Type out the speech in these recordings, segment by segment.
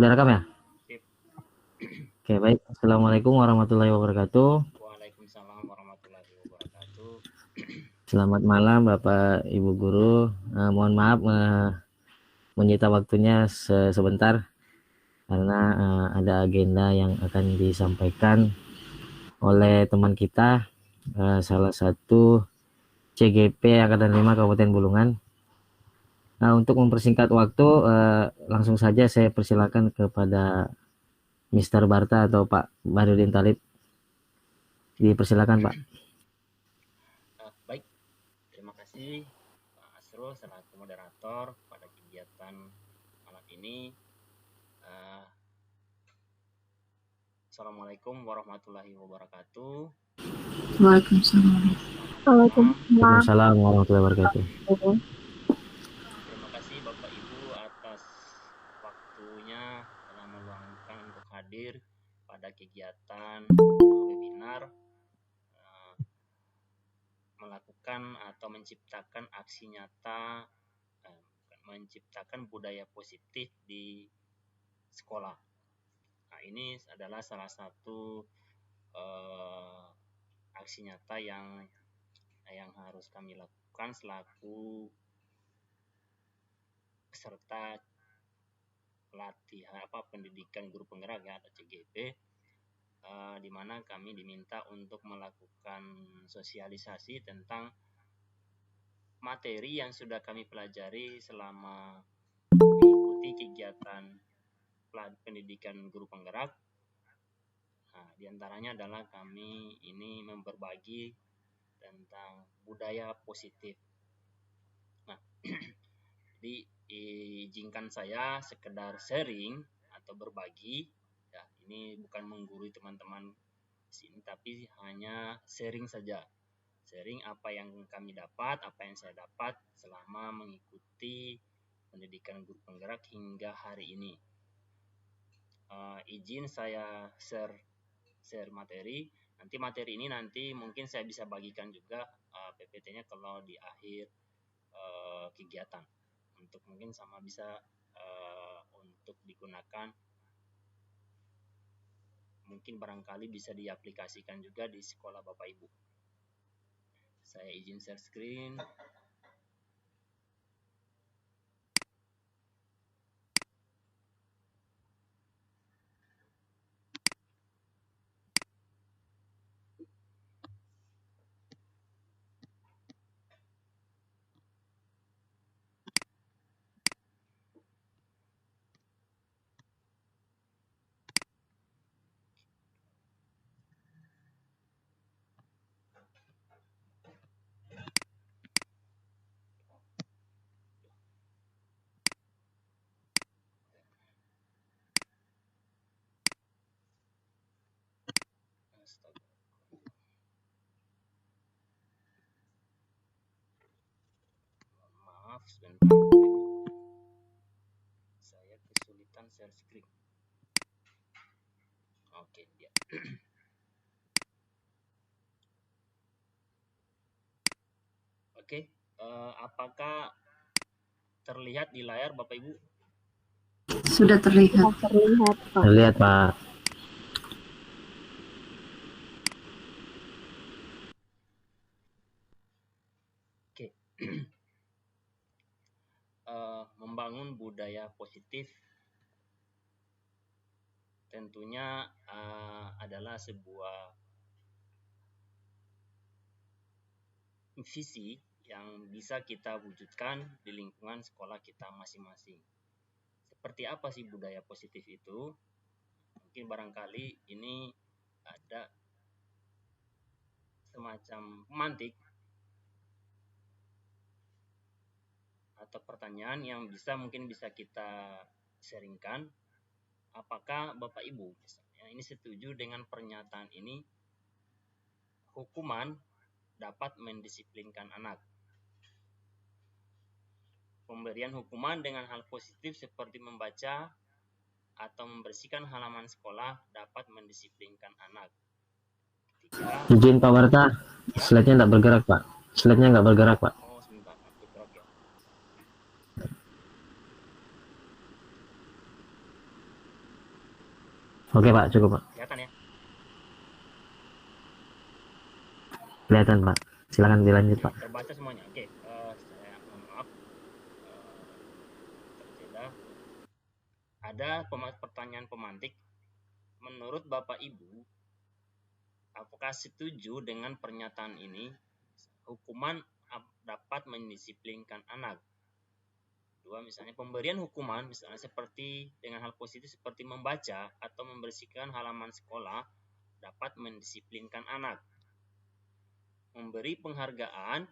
Udah rekam ya? Sip. Oke, baik. Assalamualaikum warahmatullahi wabarakatuh. Waalaikumsalam warahmatullahi wabarakatuh. Selamat malam Bapak Ibu Guru. Mohon maaf menyita waktunya sebentar karena ada agenda yang akan disampaikan oleh teman kita, salah satu CGP Angkatan 5 Kabupaten Bulungan. Nah, untuk mempersingkat waktu, langsung saja saya persilakan kepada Mr. Barta atau Pak Bahrudin Talib. Dipersilakan, Pak. Baik, terima kasih Pak Asrul selaku moderator pada kegiatan malam ini. Assalamualaikum warahmatullahi wabarakatuh. Waalaikumsalam. Waalaikumsalam warahmatullahi wabarakatuh. Terima kasih Bapak Ibu atas waktunya telah meluangkan untuk hadir pada kegiatan webinar melakukan atau menciptakan aksi nyata, menciptakan budaya positif di sekolah. Nah, ini adalah salah satu aksi nyata yang harus kami lakukan selaku peserta pelatihan pendidikan guru penggerak ya atau CGP, di mana kami diminta untuk melakukan sosialisasi tentang materi yang sudah kami pelajari selama mengikuti kegiatan pendidikan guru penggerak. Nah, diantaranya adalah kami ini berbagi tentang budaya positif. Nah, diizinkan saya sekedar sharing atau berbagi. Ya, ini bukan menggurui teman-teman sini, tapi hanya sharing saja. Sharing apa yang kami dapat, apa yang saya dapat selama mengikuti pendidikan guru penggerak hingga hari ini. Izin saya share materi. Nanti materi ini mungkin saya bisa bagikan juga PPT-nya kalau di akhir kegiatan untuk mungkin sama bisa untuk digunakan, mungkin barangkali bisa diaplikasikan juga di sekolah Bapak Ibu. Saya izin share screen. Maaf sebentar, saya kesulitan share screen. Oke, dia. Oke, apakah terlihat di layar Bapak Ibu? Sudah terlihat. Terlihat, Pak. Oke. Membangun budaya positif tentunya adalah sebuah visi yang bisa kita wujudkan di lingkungan sekolah kita masing-masing. Seperti apa sih budaya positif itu? Mungkin barangkali ini ada semacam pemantik atau pertanyaan yang mungkin bisa kita sharingkan. Apakah Bapak Ibu misalnya ini setuju dengan pernyataan ini, hukuman dapat mendisiplinkan anak? Pemberian hukuman dengan hal positif seperti membaca atau membersihkan halaman sekolah dapat mendisiplinkan anak. Izin Pak Barta, ya? Slide-nya nggak bergerak, Pak. Slide-nya nggak bergerak, Pak. Oh, sebentar, bergerak ya. Oke Pak, cukup Pak. Kelihatan ya? Kelihatan Pak. Silakan dilanjut Oke, Pak. terbaca semuanya. Oke, saya mohon maaf terjeda. Ada pertanyaan pemantik. Menurut Bapak Ibu, apakah setuju dengan pernyataan ini? Hukuman dapat mendisiplinkan anak. Dua, misalnya pemberian hukuman, misalnya seperti dengan hal positif seperti membaca atau membersihkan halaman sekolah, dapat mendisiplinkan anak. Memberi penghargaan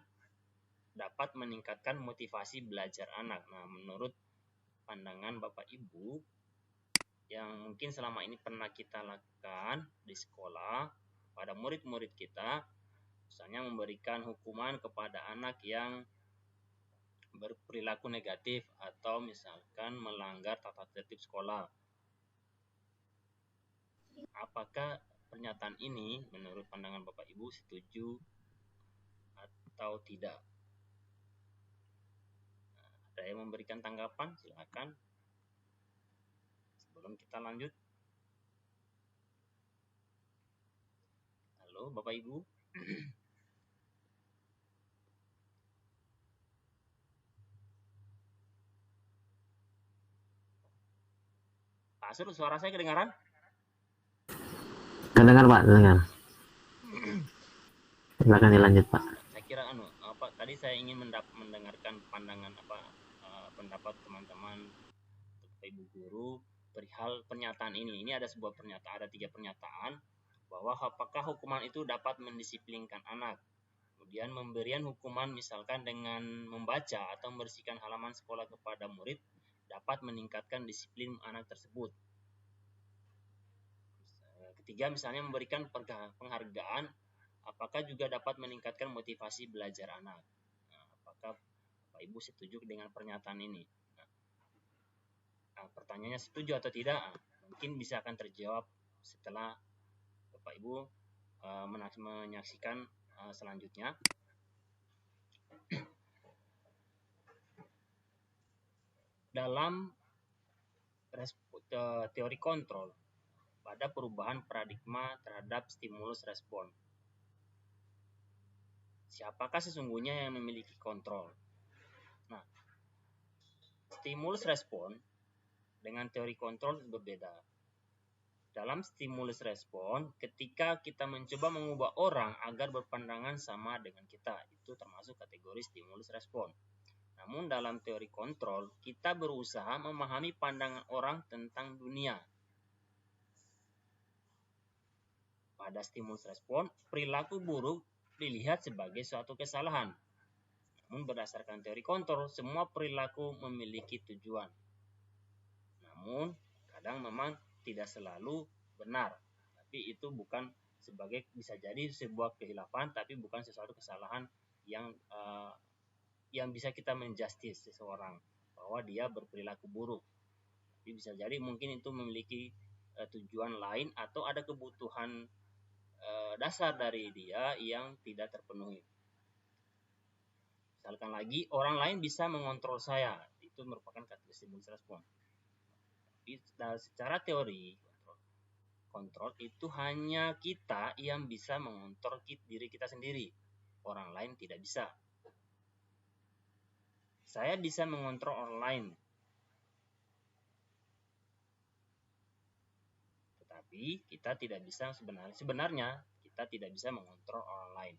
dapat meningkatkan motivasi belajar anak. Nah, menurut pandangan Bapak Ibu yang mungkin selama ini pernah kita lakukan di sekolah pada murid-murid kita, misalnya memberikan hukuman kepada anak yang berperilaku negatif atau misalkan melanggar tata tertib sekolah. Apakah pernyataan ini menurut pandangan Bapak Ibu setuju atau tidak? Ada yang memberikan tanggapan? Silakan. Sebelum kita lanjut. Halo Bapak Ibu. Pak Asur, suara saya kedengaran? Kedengar Pak, dengar. Silakan dilanjut Pak. Saya kira tadi saya ingin mendengarkan pandangan pendapat teman-teman Bapak Ibu guru perihal pernyataan ini. Ini ada sebuah pernyataan, ada 3 pernyataan bahwa apakah hukuman itu dapat mendisiplinkan anak. Kemudian pemberian hukuman misalkan dengan membaca atau membersihkan halaman sekolah kepada murid dapat meningkatkan disiplin anak tersebut. Ketiga, misalnya memberikan penghargaan, apakah juga dapat meningkatkan motivasi belajar anak. Nah, apakah Bapak Ibu setuju dengan pernyataan ini? Nah, pertanyaannya setuju atau tidak? Mungkin bisa akan terjawab setelah Bapak Ibu menyaksikan selanjutnya. Dalam teori kontrol, pada perubahan paradigma terhadap stimulus respon. Siapakah sesungguhnya yang memiliki kontrol? Nah, stimulus respon dengan teori kontrol berbeda. Dalam stimulus respon, ketika kita mencoba mengubah orang agar berpandangan sama dengan kita, itu termasuk kategori stimulus respon. Namun dalam teori kontrol, kita berusaha memahami pandangan orang tentang dunia. Pada stimulus respon, perilaku buruk dilihat sebagai suatu kesalahan. Namun berdasarkan teori kontrol, semua perilaku memiliki tujuan. Namun kadang memang tidak selalu benar, tapi itu bukan sebagai, bisa jadi sebuah kehilafan, tapi bukan sesuatu kesalahan yang bisa kita menjustis seseorang bahwa dia berperilaku buruk. Tapi bisa jadi mungkin itu memiliki tujuan lain atau ada kebutuhan dasar dari dia yang tidak terpenuhi. Misalkan lagi, orang lain bisa mengontrol saya, itu merupakan kategori stimulus respon. Tapi secara teori kontrol itu hanya kita yang bisa mengontrol diri kita sendiri, orang lain tidak bisa. Saya bisa mengontrol orang lain, tetapi kita tidak bisa sebenarnya kita tidak bisa mengontrol orang lain.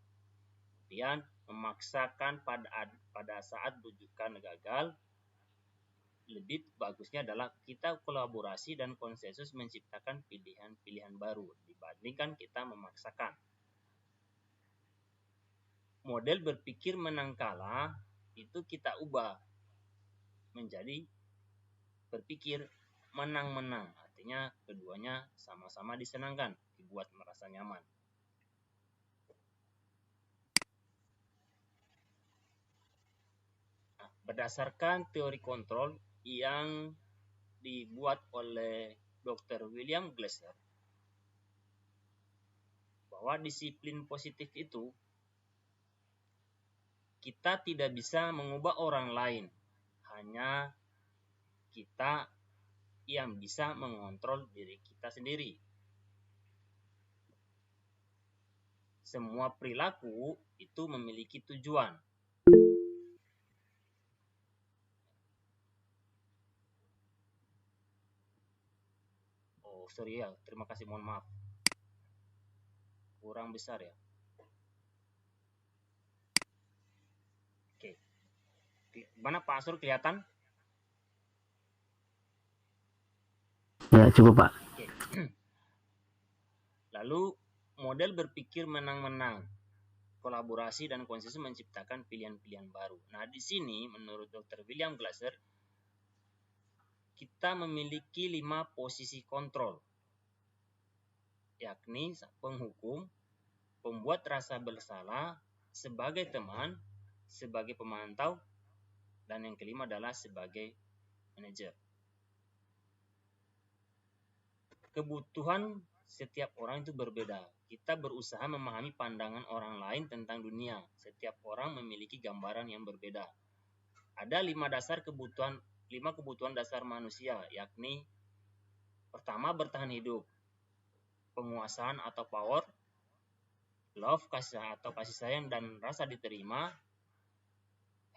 Kemudian memaksakan pada saat rujukan gagal, lebih bagusnya adalah kita kolaborasi dan konsensus menciptakan pilihan-pilihan baru dibandingkan kita memaksakan. Model berpikir menang kalah itu kita ubah menjadi berpikir menang-menang. Artinya keduanya sama-sama disenangkan, dibuat merasa nyaman. Nah, berdasarkan teori kontrol yang dibuat oleh Dr. William Glasser, bahwa disiplin positif itu kita tidak bisa mengubah orang lain, hanya kita yang bisa mengontrol diri kita sendiri. Semua perilaku itu memiliki tujuan. Oh, sorry ya, terima kasih, mohon maaf. Kurang besar ya. Oke. Gimana Pak Asur, kelihatan? Ya, cukup Pak. Oke. Lalu model berpikir menang-menang, kolaborasi dan konsensus menciptakan pilihan-pilihan baru. Nah, di sini menurut Dr. William Glasser, kita memiliki 5 posisi kontrol, yakni penghukum, pembuat rasa bersalah, sebagai teman, sebagai pemantau, dan yang kelima adalah sebagai manajer. Kebutuhan setiap orang itu berbeda. Kita berusaha memahami pandangan orang lain tentang dunia. Setiap orang memiliki gambaran yang berbeda. Ada 5 kebutuhan dasar manusia, yakni pertama bertahan hidup, penguasaan atau power, love kasih sayang dan rasa diterima,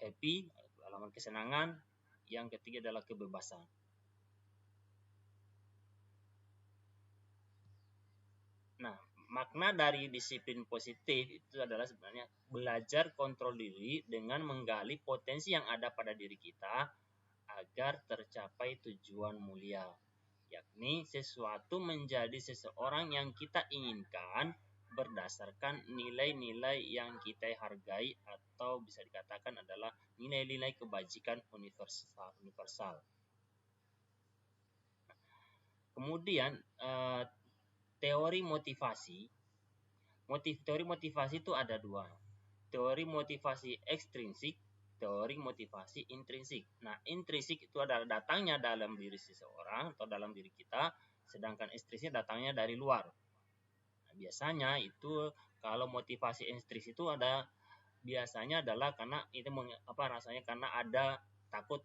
happy alamat kesenangan, yang ketiga adalah kebebasan. Nah, makna dari disiplin positif itu adalah sebenarnya belajar kontrol diri dengan menggali potensi yang ada pada diri kita agar tercapai tujuan mulia, yakni sesuatu menjadi seseorang yang kita inginkan berdasarkan nilai-nilai yang kita hargai atau bisa dikatakan adalah nilai-nilai kebajikan universal. Kemudian teori motivasi. Teori motivasi itu ada 2. Teori motivasi ekstrinsik, teori motivasi intrinsik. Nah, intrinsik itu adalah datangnya dalam diri seseorang atau dalam diri kita, sedangkan ekstrinsik datangnya dari luar. Nah, biasanya itu kalau motivasi intrinsik itu biasanya adalah karena itu karena ada takut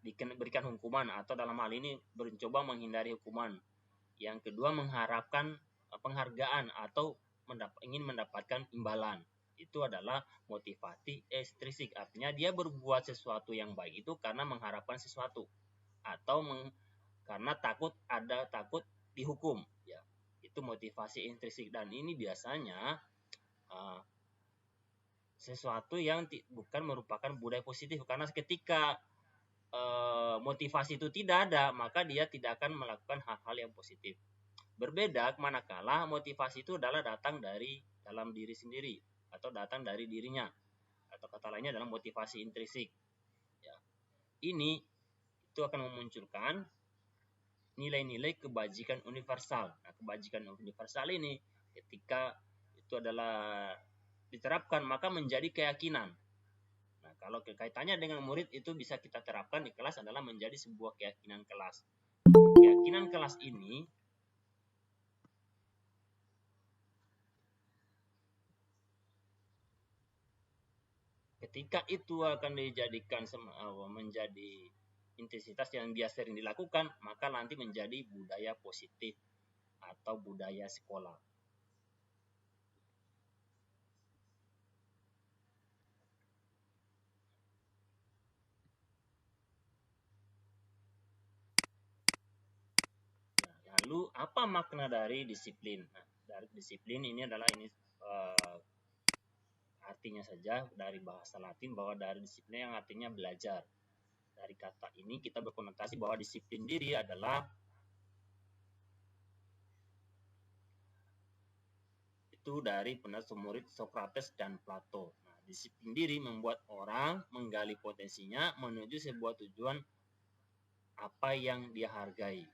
diberikan hukuman atau dalam hal ini mencoba menghindari hukuman. Yang kedua mengharapkan penghargaan atau ingin mendapatkan imbalan. Itu adalah motivasi ekstrinsik. Artinya dia berbuat sesuatu yang baik itu karena mengharapkan sesuatu atau karena takut dihukum. Ya, itu motivasi intrinsik dan ini biasanya sesuatu yang bukan merupakan budaya positif karena ketika motivasi itu tidak ada, maka dia tidak akan melakukan hal-hal yang positif. Berbeda manakala motivasi itu adalah datang dari dalam diri sendiri atau datang dari dirinya, atau kata lainnya adalah motivasi intrinsik. Ya. Ini itu akan memunculkan nilai-nilai kebajikan universal. Nah, kebajikan universal ini ketika itu adalah diterapkan maka menjadi keyakinan. Nah, kalau kaitannya dengan murid itu bisa kita terapkan di kelas adalah menjadi sebuah keyakinan kelas. Keyakinan kelas ini ketika itu akan dijadikan menjadi intensitas yang biasa sering dilakukan, maka nanti menjadi budaya positif atau budaya sekolah. Lalu apa makna dari disiplin? Nah, dari disiplin ini adalah artinya saja dari bahasa Latin bahwa dari disiplin yang artinya belajar. Dari kata ini kita berkonotasi bahwa disiplin diri adalah itu dari penulis murid Socrates dan Plato. Nah, disiplin diri membuat orang menggali potensinya menuju sebuah tujuan apa yang dia hargai.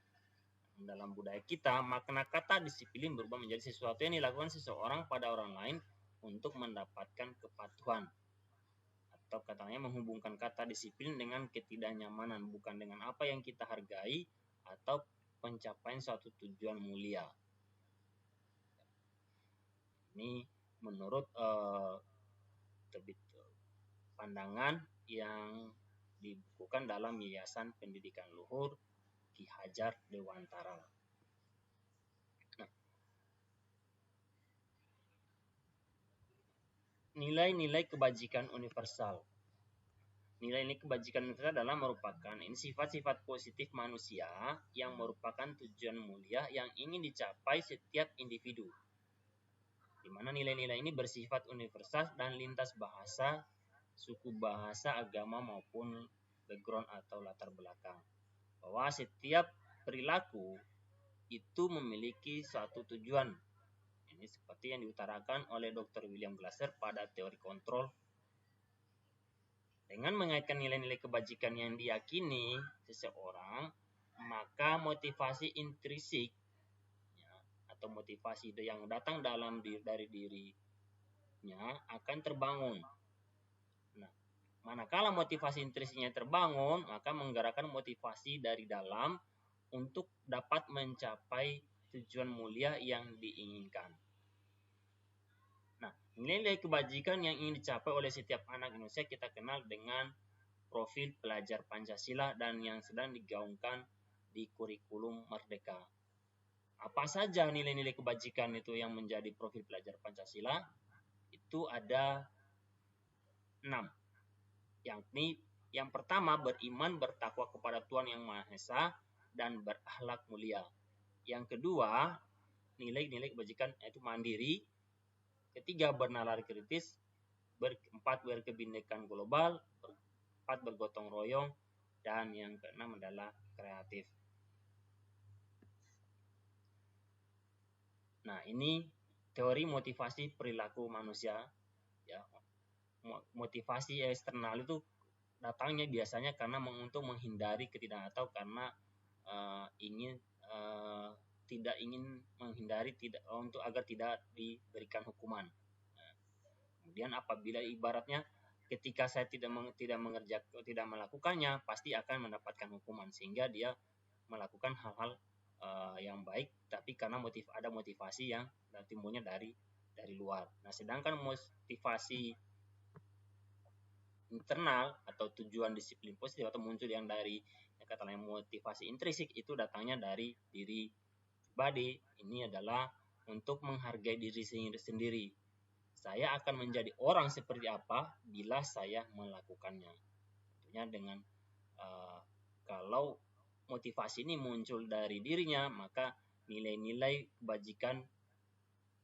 Dalam budaya kita, makna kata disiplin berubah menjadi sesuatu yang dilakukan seseorang pada orang lain untuk mendapatkan kepatuhan. Atau katanya menghubungkan kata disiplin dengan ketidaknyamanan, bukan dengan apa yang kita hargai atau pencapaian suatu tujuan mulia. Ini menurut pandangan yang dibukukan dalam Yayasan Pendidikan Luhur Ki Hajar Dewantara. Nah, nilai-nilai kebajikan universal. Nilai-nilai kebajikan universal adalah merupakan sifat-sifat positif manusia yang merupakan tujuan mulia yang ingin dicapai setiap individu. Di mana nilai-nilai ini bersifat universal dan lintas bahasa, suku bahasa, agama maupun background atau latar belakang. Bahwa setiap perilaku itu memiliki suatu tujuan. Ini seperti yang diutarakan oleh Dr. William Glasser pada teori kontrol. Dengan mengaitkan nilai-nilai kebajikan yang diyakini seseorang, maka motivasi intrinsik atau motivasi yang datang dari dirinya akan terbangun. Nah, manakala motivasi intrinsiknya terbangun, maka menggerakkan motivasi dari dalam untuk dapat mencapai tujuan mulia yang diinginkan. Nah, nilai kebajikan yang ingin dicapai oleh setiap anak Indonesia kita kenal dengan profil pelajar Pancasila dan yang sedang digaungkan di kurikulum Merdeka. Apa saja nilai-nilai kebajikan itu yang menjadi profil pelajar Pancasila? Itu ada 6. Yakni yang pertama, beriman bertakwa kepada Tuhan Yang Maha Esa dan berakhlak mulia. Yang kedua, nilai-nilai kebajikan yaitu mandiri. Ketiga, bernalar kritis. Keempat, berkebinekaan global. Keempat, bergotong royong. Dan yang keenam adalah kreatif. Nah, ini teori motivasi perilaku manusia. Ya, motivasi eksternal itu datangnya biasanya karena untuk menghindari atau karena tidak ingin menghindari untuk agar tidak diberikan hukuman. Nah, kemudian apabila ibaratnya ketika saya tidak melakukannya, pasti akan mendapatkan hukuman, sehingga dia melakukan hal-hal yang baik, tapi karena ada motivasi yang timbulnya dari luar. Nah, sedangkan motivasi internal atau tujuan disiplin positif atau muncul yang dari katanya motivasi intrinsik itu datangnya dari diri pribadi. Ini adalah untuk menghargai diri sendiri. Saya akan menjadi orang seperti apa bila saya melakukannya. Tentunya dengan kalau motivasi ini muncul dari dirinya, maka nilai-nilai kebajikan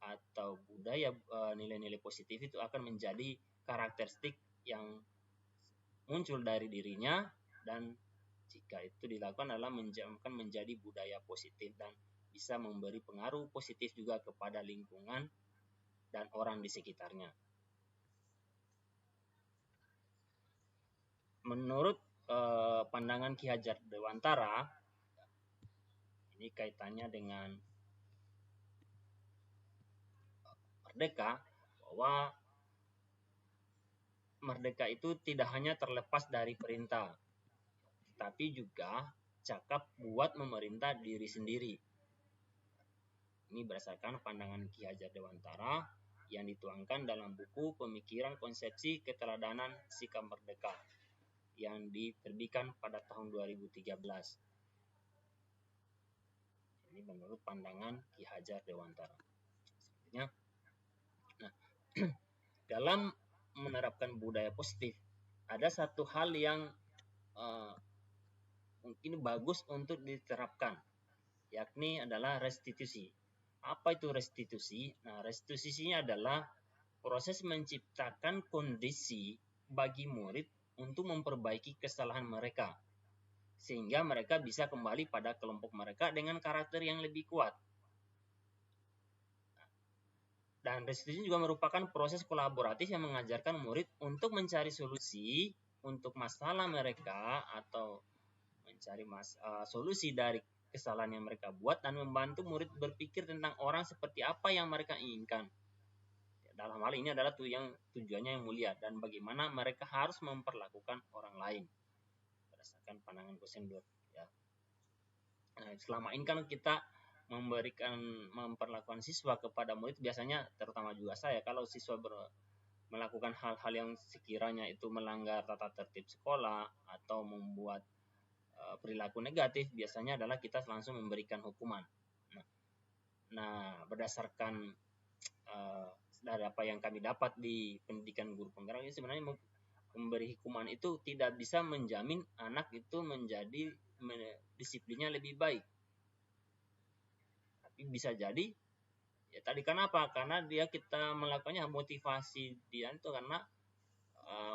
atau budaya nilai-nilai positif itu akan menjadi karakteristik yang muncul dari dirinya, dan jika itu dilakukan adalah menjadi budaya positif dan bisa memberi pengaruh positif juga kepada lingkungan dan orang di sekitarnya. Menurut pandangan Ki Hajar Dewantara, ini kaitannya dengan merdeka, bahwa merdeka itu tidak hanya terlepas dari perintah, tapi juga cakap buat memerintah diri sendiri. Ini berdasarkan pandangan Ki Hajar Dewantara yang dituangkan dalam buku Pemikiran Konsepsi Keteladanan Sikap Merdeka yang diterbitkan pada tahun 2013. Ini menurut pandangan Ki Hajar Dewantara. Selanjutnya, nah, dalam menerapkan budaya positif, ada satu hal yang mungkin bagus untuk diterapkan, yakni adalah restitusi. Apa itu restitusi? Nah, restitusinya adalah proses menciptakan kondisi bagi murid untuk memperbaiki kesalahan mereka, sehingga mereka bisa kembali pada kelompok mereka dengan karakter yang lebih kuat. Dan restitusi juga merupakan proses kolaboratif yang mengajarkan murid untuk mencari solusi untuk masalah mereka atau mencari solusi dari kesalahan yang mereka buat, dan membantu murid berpikir tentang orang seperti apa yang mereka inginkan. Dalam hal ini adalah tujuannya yang mulia dan bagaimana mereka harus memperlakukan orang lain berdasarkan pandangan Gosenberg. Ya. Nah, selama ini kan kita memperlakukan siswa kepada murid, biasanya terutama juga saya, kalau siswa melakukan hal-hal yang sekiranya itu melanggar tata tertib sekolah atau membuat perilaku negatif, biasanya adalah kita langsung memberikan hukuman. Nah, berdasarkan dari apa yang kami dapat di pendidikan guru penggerak, ini sebenarnya memberi hukuman itu tidak bisa menjamin anak itu menjadi disiplinnya lebih baik. Tapi bisa jadi ya tadi, kenapa? Karena kita melakukannya motivasi dia itu karena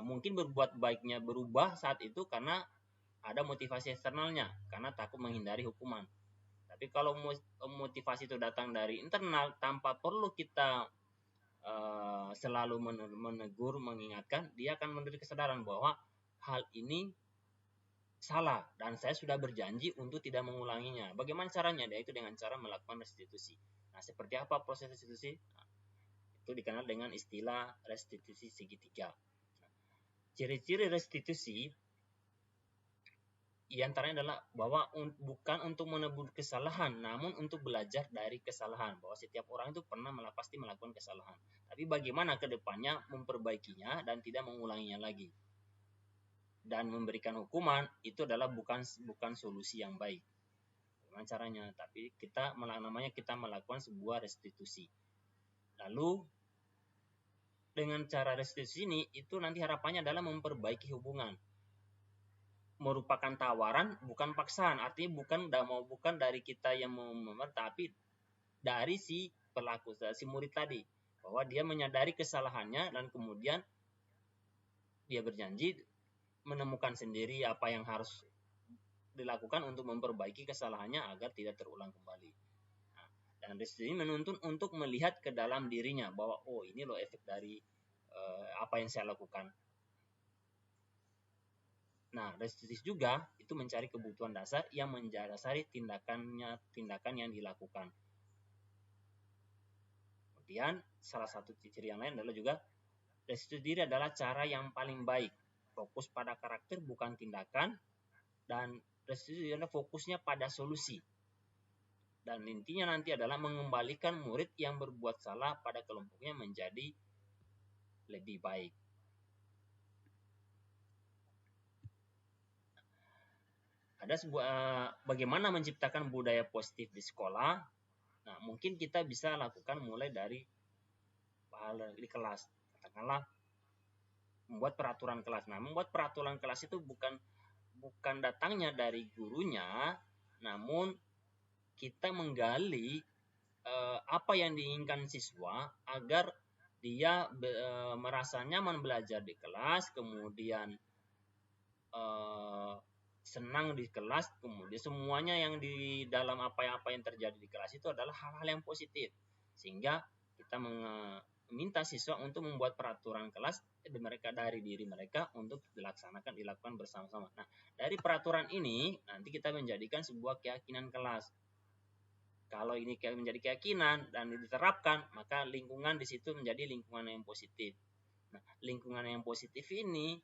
mungkin berbuat baiknya berubah saat itu karena ada motivasi eksternalnya, karena takut menghindari hukuman. Tapi kalau motivasi itu datang dari internal tanpa perlu kita selalu menegur, mengingatkan, dia akan menjadi kesadaran bahwa hal ini salah dan saya sudah berjanji untuk tidak mengulanginya. Bagaimana caranya? Yaitu dengan cara melakukan restitusi. Nah, seperti apa proses restitusi? Nah, itu dikenal dengan istilah restitusi segitiga. Nah, ciri-ciri restitusi antaranya adalah bahwa bukan untuk menebus kesalahan, namun untuk belajar dari kesalahan. Bahwa setiap orang itu pasti melakukan kesalahan. Tapi bagaimana ke depannya memperbaikinya dan tidak mengulanginya lagi. Dan memberikan hukuman itu adalah bukan solusi yang baik. Bagaimana caranya? Tapi kita melakukan sebuah restitusi. Lalu dengan cara restitusi ini itu nanti harapannya adalah memperbaiki hubungan. Merupakan tawaran, bukan paksaan. Artinya bukan dari kita yang mau tapi dari si pelaku, si murid tadi, bahwa dia menyadari kesalahannya dan kemudian dia berjanji menemukan sendiri apa yang harus dilakukan untuk memperbaiki kesalahannya agar tidak terulang kembali. Nah, dan restitusi menuntun untuk melihat ke dalam dirinya bahwa ini loh efek dari apa yang saya lakukan. Nah, restitusi juga itu mencari kebutuhan dasar yang mendasari tindakan yang dilakukan. Kemudian salah satu ciri yang lain adalah juga restitusi diri adalah cara yang paling baik. Fokus pada karakter bukan tindakan, dan restitusi adalah fokusnya pada solusi. Dan intinya nanti adalah mengembalikan murid yang berbuat salah pada kelompoknya menjadi lebih baik. Ada bagaimana menciptakan budaya positif di sekolah. Nah, mungkin kita bisa lakukan mulai dari di kelas. Katakanlah membuat peraturan kelas. Nah, membuat peraturan kelas itu bukan datangnya dari gurunya, namun kita menggali apa yang diinginkan siswa agar dia merasa nyaman belajar di kelas, kemudian senang di kelas, kemudian semuanya yang di dalam apa yang terjadi di kelas itu adalah hal-hal yang positif, sehingga kita meminta siswa untuk membuat peraturan kelas dari diri mereka untuk dilakukan bersama-sama. Nah, dari peraturan ini nanti kita menjadikan sebuah keyakinan kelas. Kalau ini menjadi keyakinan dan diterapkan, maka lingkungan di situ menjadi lingkungan yang positif. Nah, lingkungan yang positif ini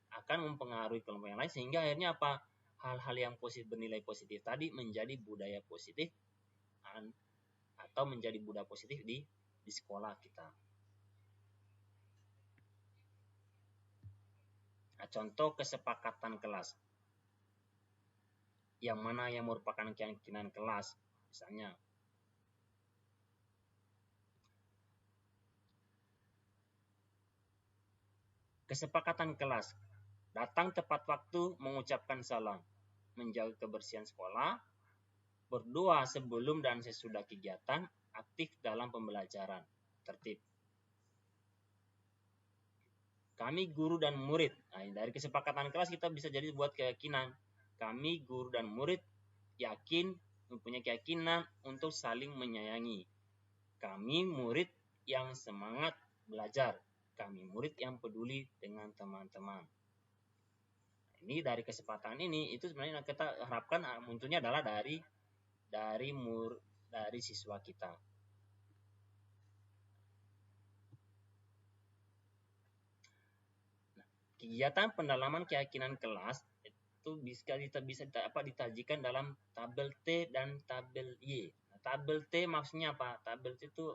akan mempengaruhi kelompok yang lain, sehingga akhirnya apa? Hal-hal yang bernilai positif tadi menjadi budaya positif atau menjadi budaya positif di sekolah kita. Nah, contoh kesepakatan kelas. Yang mana yang merupakan keyakinan kelas? Misalnya, kesepakatan kelas. Datang tepat waktu, mengucapkan salam, menjaga kebersihan sekolah, berdoa sebelum dan sesudah kegiatan, aktif dalam pembelajaran, tertib. Kami guru dan murid. Nah, dari kesepakatan kelas kita bisa jadi buat keyakinan. Kami guru dan murid mempunyai keyakinan untuk saling menyayangi. Kami murid yang semangat belajar. Kami murid yang peduli dengan teman-teman. Ini dari kesepakatan ini itu sebenarnya kita harapkan munculnya adalah dari siswa kita. Nah, kegiatan pendalaman keyakinan kelas itu bisa ditajikan dalam tabel T dan tabel Y. Nah, tabel T maksudnya apa? Tabel T itu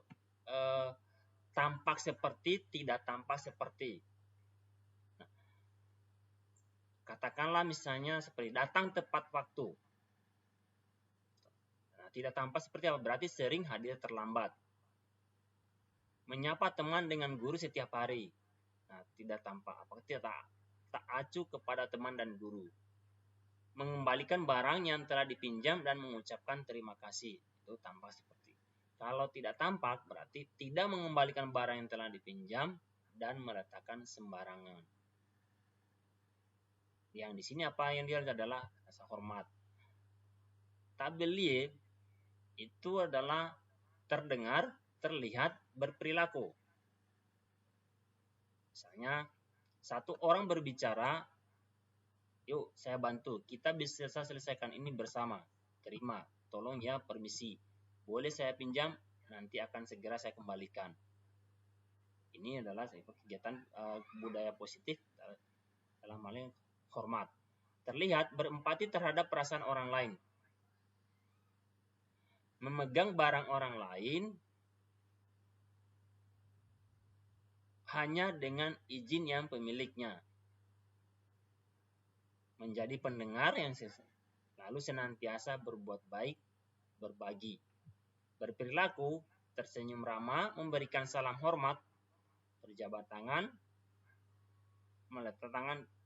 tampak seperti, tidak tampak seperti. Nah, Katakanlah misalnya seperti datang tepat waktu. Nah, tidak tampak seperti apa? Berarti sering hadir terlambat. Menyapa teman dengan guru setiap hari. Nah, tidak tampak. Apakah tidak tak acuh kepada teman dan guru. Mengembalikan barang yang telah dipinjam dan mengucapkan terima kasih. Itu tampak seperti. Kalau tidak tampak, berarti tidak mengembalikan barang yang telah dipinjam dan meletakkan sembarangan. Yang di sini apa yang dia adalah rasa hormat. Tabelier itu adalah terdengar, terlihat, berperilaku. Misalnya, satu orang berbicara, yuk saya bantu, kita bisa selesaikan ini bersama. Terima, tolong ya, permisi. Boleh saya pinjam, nanti akan segera saya kembalikan. Ini adalah kegiatan budaya positif dalam hal yang hormat. Terlihat berempati terhadap perasaan orang lain. Memegang barang orang lain hanya dengan izin yang pemiliknya. Menjadi pendengar yang lalu senantiasa berbuat baik, berbagi. Berperilaku, tersenyum ramah, memberikan salam hormat, berjabat tangan,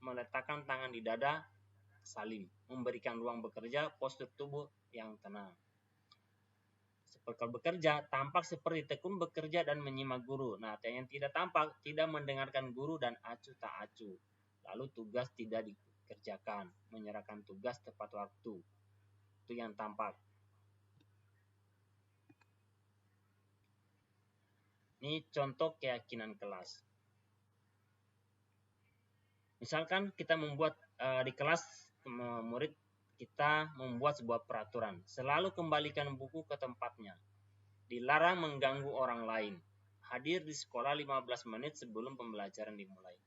meletakkan tangan di dada, salim. Memberikan ruang bekerja, postur tubuh yang tenang. Kalau bekerja, tampak seperti tekun bekerja dan menyimak guru. Nah, yang tidak tampak, tidak mendengarkan guru dan acuh tak acuh. Lalu tugas tidak dikerjakan, menyerahkan tugas tepat waktu. Itu yang tampak. Ini contoh keyakinan kelas. Misalkan kita membuat di kelas murid kita membuat sebuah peraturan. Selalu kembalikan buku ke tempatnya. Dilarang mengganggu orang lain. Hadir di sekolah 15 menit sebelum pembelajaran dimulai.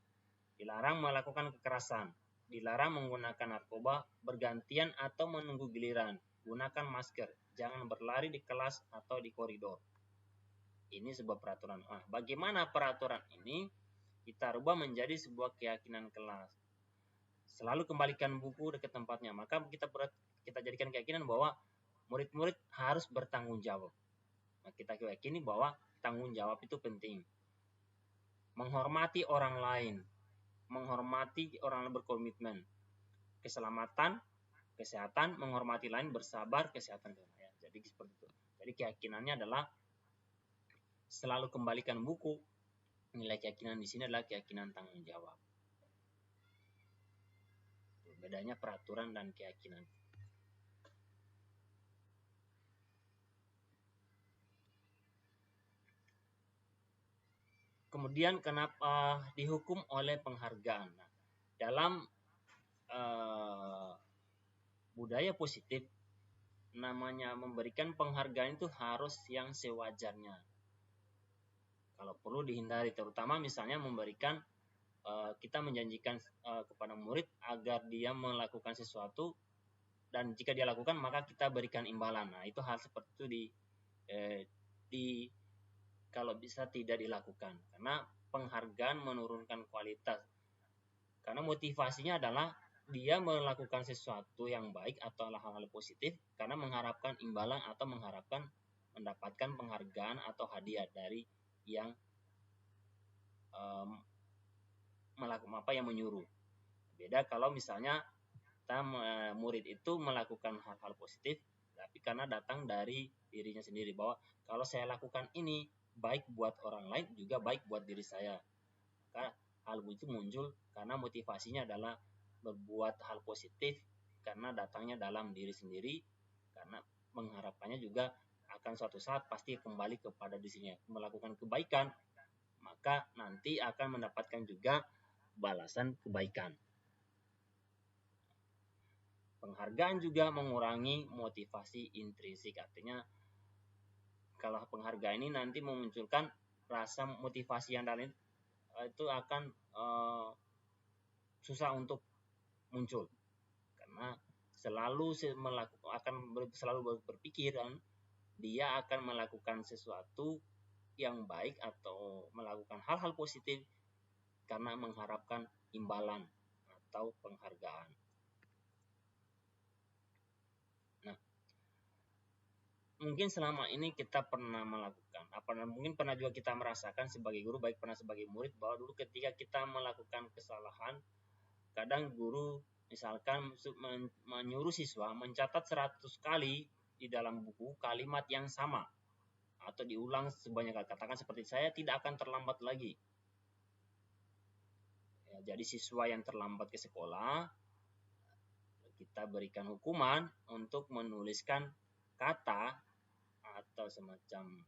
Dilarang melakukan kekerasan. Dilarang menggunakan narkoba, bergantian atau menunggu giliran. Gunakan masker. Jangan berlari di kelas atau di koridor. Ini sebuah peraturan. Nah, bagaimana peraturan ini kita rubah menjadi sebuah keyakinan kelas? Selalu kembalikan buku ke tempatnya. Maka kita jadikan keyakinan bahwa murid-murid harus bertanggung jawab. Nah, kita yakini bahwa tanggung jawab itu penting. Menghormati orang lain. Menghormati orang lain berkomitmen. Keselamatan, kesehatan, menghormati lain, bersabar, kesehatan. Jadi seperti itu. Jadi keyakinannya adalah selalu kembalikan buku. Nilai keyakinan di sini adalah keyakinan tanggung jawab. Bedanya peraturan dan keyakinan. Kemudian kenapa dihukum oleh penghargaan? Nah, dalam budaya positif, namanya memberikan penghargaan itu harus yang sewajarnya. Kalau perlu dihindari, terutama misalnya memberikan kita menjanjikan kepada murid agar dia melakukan sesuatu dan jika dia lakukan maka kita berikan imbalan. Nah, itu hal seperti itu kalau bisa tidak dilakukan karena penghargaan menurunkan kualitas. Karena motivasinya adalah dia melakukan sesuatu yang baik atau hal-hal positif karena mengharapkan imbalan atau mengharapkan mendapatkan penghargaan atau hadiah dari yang yang menyuruh. Beda kalau misalnya murid itu melakukan hal-hal positif tapi karena datang dari dirinya sendiri bahwa kalau saya lakukan ini baik buat orang lain juga baik buat diri saya. Maka hal itu muncul karena motivasinya adalah berbuat hal positif karena datangnya dalam diri sendiri karena mengharapkannya juga akan suatu saat pasti kembali kepada dirinya melakukan kebaikan maka nanti akan mendapatkan juga balasan kebaikan. Penghargaan juga mengurangi motivasi intrinsik, artinya kalau penghargaan ini nanti memunculkan rasa motivasi yang lain itu akan susah untuk muncul karena selalu berpikir dia akan melakukan sesuatu yang baik atau melakukan hal-hal positif karena mengharapkan imbalan atau penghargaan. Nah, mungkin selama ini kita pernah melakukan, mungkin pernah juga kita merasakan sebagai guru, baik pernah sebagai murid, bahwa dulu ketika kita melakukan kesalahan, kadang guru misalkan menyuruh siswa mencatat 100 kali di dalam buku kalimat yang sama atau diulang sebanyak kali. Katakan seperti, saya tidak akan terlambat lagi. Ya, jadi siswa yang terlambat ke sekolah, kita berikan hukuman untuk menuliskan kata atau semacam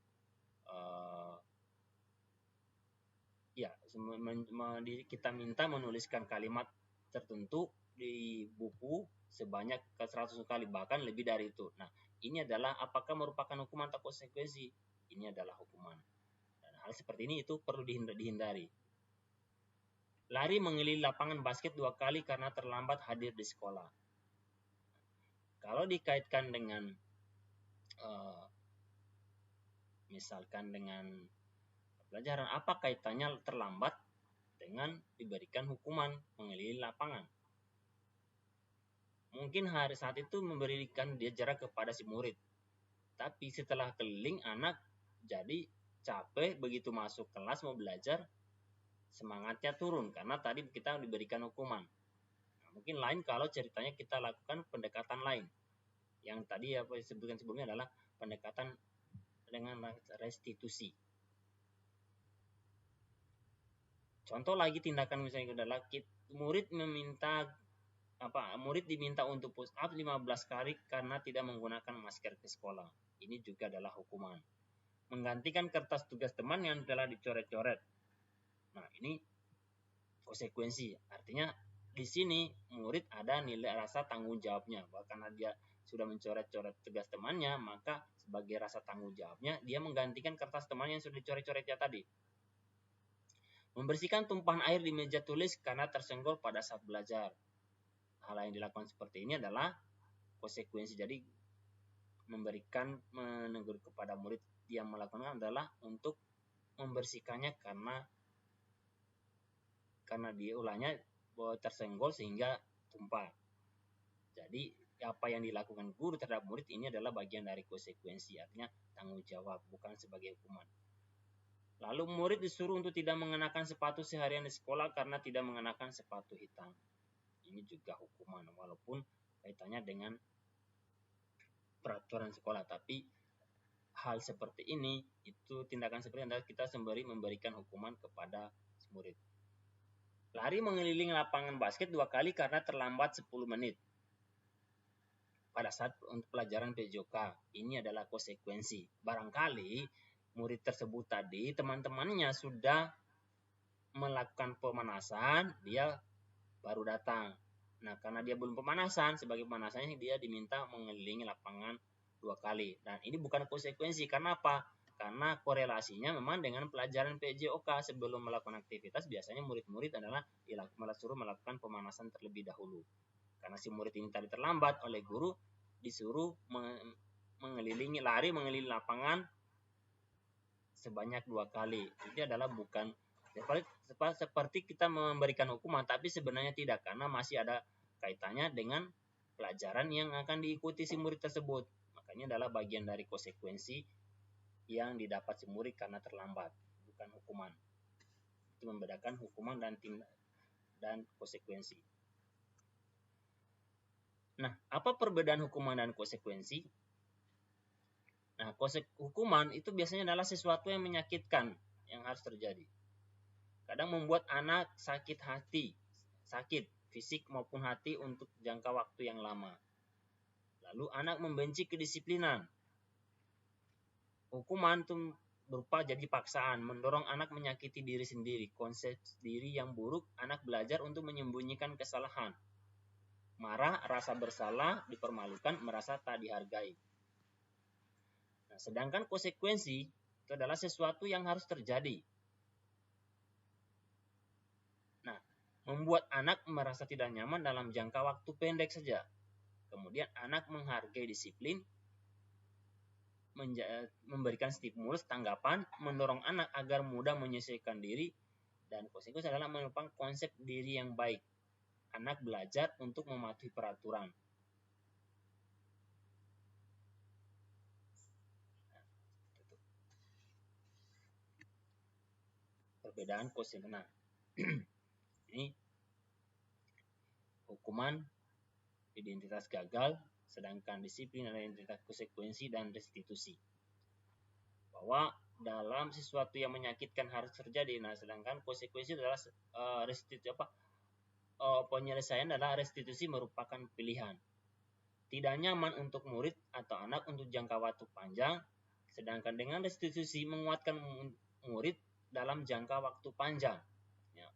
kita minta menuliskan kalimat tertentu di buku sebanyak 100 kali, bahkan lebih dari itu. Nah, ini adalah apakah merupakan hukuman atau konsekuensi? Ini adalah hukuman. Dan hal seperti ini itu perlu dihindari. Lari mengelilingi lapangan basket 2 kali karena terlambat hadir di sekolah. Kalau dikaitkan dengan misalkan dengan pelajaran, apa kaitannya terlambat dengan diberikan hukuman mengelilingi lapangan? Mungkin hari saat itu memberikan dia jarak kepada si murid, tapi setelah keliling anak jadi capek, begitu masuk kelas mau belajar semangatnya turun karena tadi kita diberikan hukuman. Nah, mungkin lain kalau ceritanya kita lakukan pendekatan lain. Yang tadi apa disebutkan sebelumnya adalah pendekatan dengan restitusi. Contoh lagi tindakan misalnya adalah murid diminta untuk push up 15 kali karena tidak menggunakan masker ke sekolah. Ini juga adalah hukuman. Menggantikan kertas tugas teman yang telah dicoret-coret. Nah, ini konsekuensi. Artinya di sini murid ada nilai rasa tanggung jawabnya. Bahwa karena dia sudah mencoret-coret tugas temannya, maka sebagai rasa tanggung jawabnya dia menggantikan kertas temannya yang sudah dicoret-coretnya tadi. Membersihkan tumpahan air di meja tulis karena tersenggol pada saat belajar. Hal yang dilakukan seperti ini adalah konsekuensi. Jadi menegur kepada murid yang melakukan adalah untuk membersihkannya karena dia ulahnya tersenggol sehingga tumpah. Jadi apa yang dilakukan guru terhadap murid ini adalah bagian dari konsekuensi, artinya tanggung jawab, bukan sebagai hukuman. Lalu murid disuruh untuk tidak mengenakan sepatu seharian di sekolah karena tidak mengenakan sepatu hitam. Ini juga hukuman, walaupun kaitannya dengan peraturan sekolah, tapi hal seperti ini, itu tindakan seperti ini adalah kita sembari memberikan hukuman kepada murid. Lari mengelilingi lapangan basket 2 kali karena terlambat 10 menit pada saat untuk pelajaran PJOK. Ini adalah konsekuensi. Barangkali murid tersebut tadi teman-temannya sudah melakukan pemanasan, dia baru datang. Nah, karena dia belum pemanasan, sebagai pemanasannya dia diminta mengelilingi lapangan 2 kali. Dan ini bukan konsekuensi. Karena apa? Karena korelasinya memang dengan pelajaran PJOK. Sebelum melakukan aktivitas, biasanya murid-murid adalah disuruh melakukan pemanasan terlebih dahulu. Karena si murid ini tadi terlambat, oleh guru disuruh lari mengelilingi lapangan sebanyak 2 kali. Ini adalah bukan seperti kita memberikan hukuman, tapi sebenarnya tidak, karena masih ada kaitannya dengan pelajaran yang akan diikuti si murid tersebut. Makanya adalah bagian dari konsekuensi yang didapat si murid karena terlambat, bukan hukuman. Itu membedakan hukuman dan konsekuensi. Nah, apa perbedaan hukuman dan konsekuensi? Nah, hukuman itu biasanya adalah sesuatu yang menyakitkan yang harus terjadi. Kadang membuat anak sakit fisik maupun hati untuk jangka waktu yang lama. Lalu anak membenci kedisiplinan. Hukuman itu berupa jadi paksaan, mendorong anak menyakiti diri sendiri, konsep diri yang buruk, anak belajar untuk menyembunyikan kesalahan. Marah, rasa bersalah, dipermalukan, merasa tak dihargai. Nah, sedangkan konsekuensi itu adalah sesuatu yang harus terjadi. Nah, membuat anak merasa tidak nyaman dalam jangka waktu pendek saja. Kemudian anak menghargai disiplin, memberikan stimulus tanggapan, mendorong anak agar mudah menyesuaikan diri, dan konsekuensi adalah merupakan konsep diri yang baik. anak belajar untuk mematuhi peraturan. Perbedaan konsekuensi. Nah, ini hukuman identitas gagal, sedangkan disiplin adalah identitas konsekuensi dan restitusi. Bahwa dalam sesuatu yang menyakitkan harus terjadi, nah sedangkan konsekuensi adalah penyelesaian adalah restitusi merupakan pilihan. Tidak nyaman untuk murid atau anak untuk jangka waktu panjang, sedangkan dengan restitusi menguatkan murid dalam jangka waktu panjang. Ya.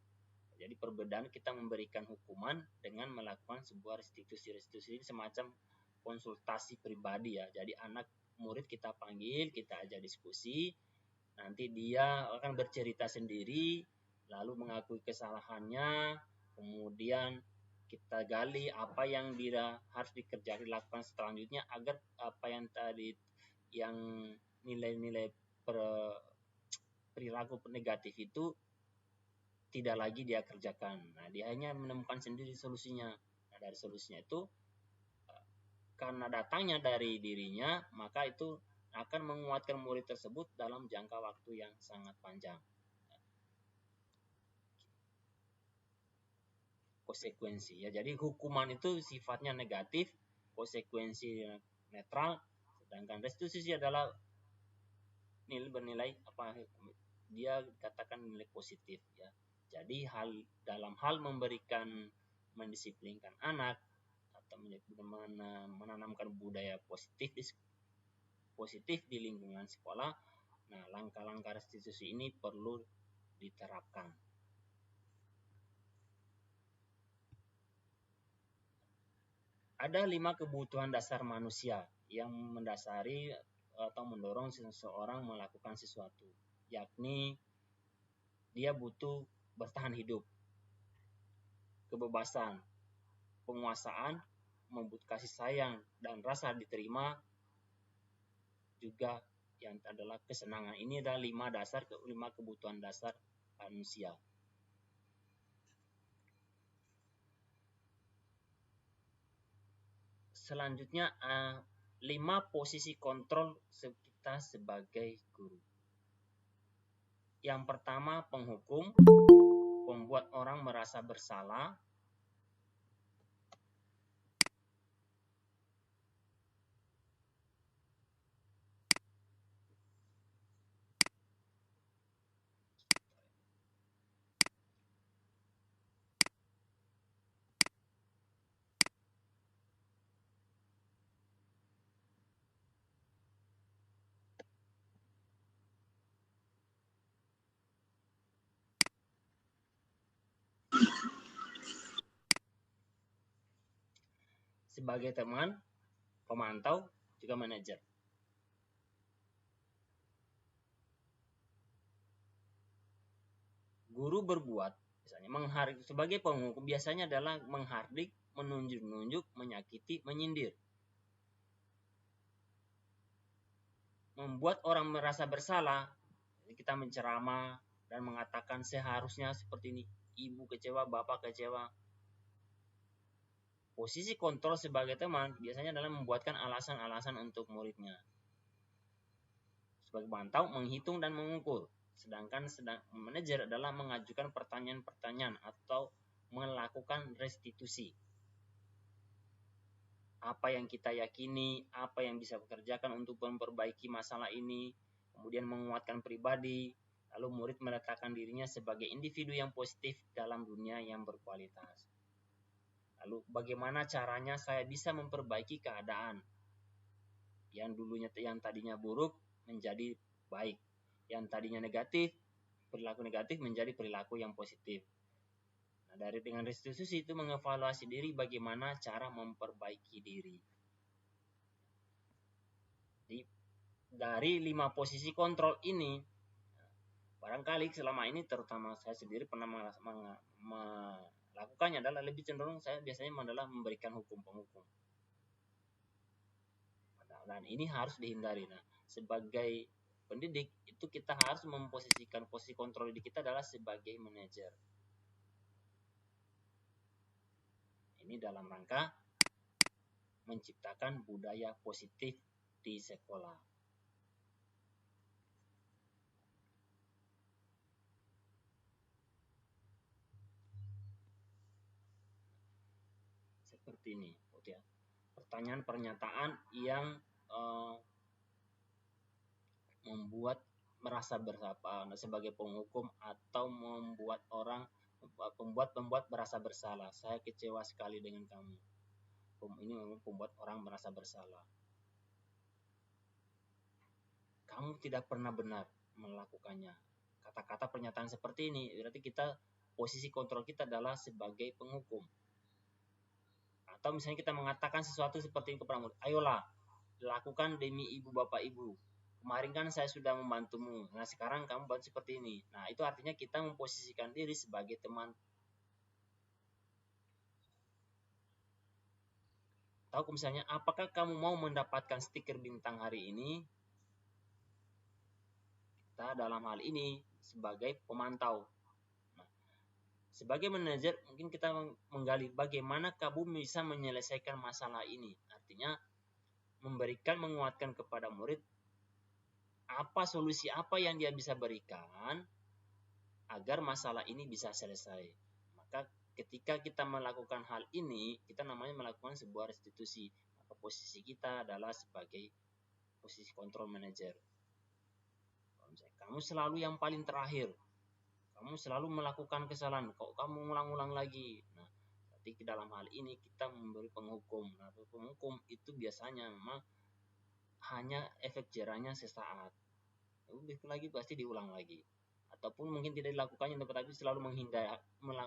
Jadi perbedaan kita memberikan hukuman dengan melakukan sebuah restitusi. Restitusi ini semacam konsultasi pribadi ya. Jadi anak murid kita panggil, kita ajak diskusi, nanti dia akan bercerita sendiri, lalu mengakui kesalahannya, kemudian kita gali apa yang dia harus dilakukan selanjutnya agar apa yang tadi yang nilai-nilai perilaku negatif itu tidak lagi dia kerjakan. Nah, dia hanya menemukan sendiri solusinya. Nah, dari solusinya itu karena datangnya dari dirinya, maka itu akan menguatkan murid tersebut dalam jangka waktu yang sangat panjang. Konsekuensi ya. Jadi hukuman itu sifatnya negatif, konsekuensi netral, sedangkan restitusi adalah bernilai apa dia katakan nilai positif ya. Jadi dalam hal mendisiplinkan anak atau menanamkan budaya positif di lingkungan sekolah, nah langkah-langkah restitusi ini perlu diterapkan. Ada 5 kebutuhan dasar manusia yang mendasari atau mendorong seseorang melakukan sesuatu, yakni dia butuh bertahan hidup, kebebasan, penguasaan, membutuhkan kasih sayang dan rasa diterima, juga yang adalah kesenangan. Ini adalah 5 kebutuhan dasar manusia. Selanjutnya 5 posisi kontrol kita sebagai guru. Yang pertama, penghukum, membuat orang merasa bersalah. Sebagai teman, pemantau, juga manajer. Guru berbuat, misalnya sebagai penghukum biasanya adalah menghardik, menunjuk-nunjuk, menyakiti, menyindir. Membuat orang merasa bersalah, kita menceramah dan mengatakan seharusnya seperti ini, ibu kecewa, bapak kecewa. Posisi kontrol sebagai teman biasanya adalah membuatkan alasan-alasan untuk muridnya. Sebagai pemantau, menghitung dan mengukur. Sedangkan manajer adalah mengajukan pertanyaan-pertanyaan atau melakukan restitusi. Apa yang kita yakini, apa yang bisa dikerjakan untuk memperbaiki masalah ini, kemudian menguatkan pribadi, lalu murid meletakkan dirinya sebagai individu yang positif dalam dunia yang berkualitas. Lalu bagaimana caranya saya bisa memperbaiki keadaan yang tadinya buruk menjadi baik, yang tadinya negatif, perilaku negatif menjadi perilaku yang positif. Nah, dengan restitusi itu mengevaluasi diri bagaimana cara memperbaiki diri. Dari 5 posisi kontrol ini, barangkali selama ini terutama saya sendiri pernah melakukannya adalah lebih cenderung saya biasanya adalah memberikan hukum penghukum. Dan ini harus dihindari. Nah, sebagai pendidik itu kita harus memposisikan posisi kontrol diri kita adalah sebagai manajer. Ini dalam rangka menciptakan budaya positif di sekolah. Seperti ini, ya. Pertanyaan pernyataan yang membuat merasa bersalah sebagai penghukum atau membuat merasa bersalah. Saya kecewa sekali dengan kamu. Ini membuat orang merasa bersalah. Kamu tidak pernah benar melakukannya. Kata-kata pernyataan seperti ini berarti posisi kontrol kita adalah sebagai penghukum. Atau misalnya kita mengatakan sesuatu seperti ini kepada murid, ayolah, lakukan demi ibu bapak ibu. Kemarin kan saya sudah membantumu, nah sekarang kamu bantu seperti ini. Nah itu artinya kita memposisikan diri sebagai teman. Tahu misalnya, apakah kamu mau mendapatkan stiker bintang hari ini? Kita dalam hal ini sebagai pemantau. Sebagai manajer, mungkin kita menggali bagaimana kamu bisa menyelesaikan masalah ini. Artinya, menguatkan kepada murid, solusi apa yang dia bisa berikan agar masalah ini bisa selesai. Maka ketika kita melakukan hal ini, kita namanya melakukan sebuah restitusi. Maka posisi kita adalah sebagai posisi kontrol manajer. Kamu selalu yang paling terakhir. Kamu selalu melakukan kesalahan, kok kamu ulang-ulang lagi. Nah, berarti dalam hal ini kita memberi penghukum. Nah, penghukum itu biasanya memang hanya efek jerahnya sesaat. Besok lagi pasti diulang lagi. Ataupun mungkin tidak dilakukannya, tetapi selalu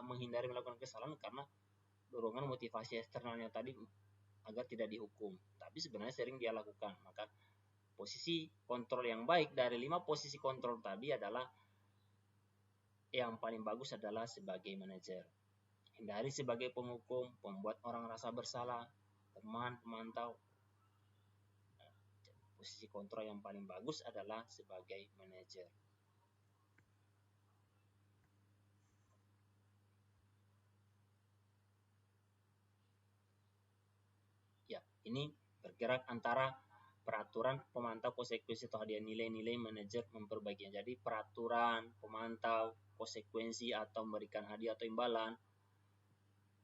menghindari melakukan kesalahan karena dorongan motivasi eksternalnya tadi agar tidak dihukum. Tapi sebenarnya sering dia lakukan. Maka posisi kontrol yang baik dari 5 posisi kontrol tadi adalah yang paling bagus adalah sebagai manajer. Hindari sebagai penghukum, pembuat orang rasa bersalah, teman, pemantau. Posisi kontrol yang paling bagus adalah sebagai manajer. Ya, ini bergerak antara peraturan pemantau konsekuensi atau hadiah nilai-nilai manajer memperbaikinya. Jadi peraturan pemantau konsekuensi atau memberikan hadiah atau imbalan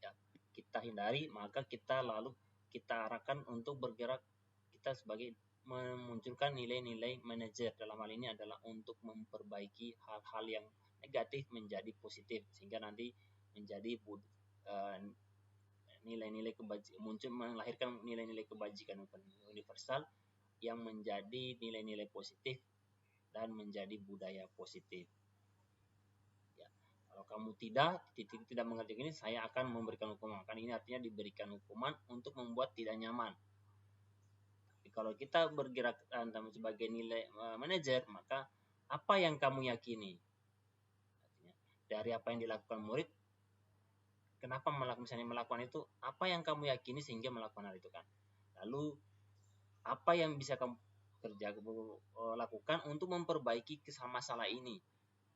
ya kita hindari, maka kita arahkan untuk bergerak kita sebagai memunculkan nilai-nilai manajer. Dalam hal ini adalah untuk memperbaiki hal-hal yang negatif menjadi positif sehingga nanti menjadi nilai-nilai kebajikan, melahirkan nilai-nilai kebajikan universal yang menjadi nilai-nilai positif dan menjadi budaya positif. Ya, kalau kamu tidak mengerti ini, saya akan memberikan hukuman. Kan ini artinya diberikan hukuman untuk membuat tidak nyaman. Tapi kalau kita bergerak sebagai nilai manajer, maka apa yang kamu yakini? Artinya, dari apa yang dilakukan murid, kenapa melakukan itu, apa yang kamu yakini sehingga melakukan hal itu kan. Lalu apa yang bisa kamu lakukan untuk memperbaiki masalah ini.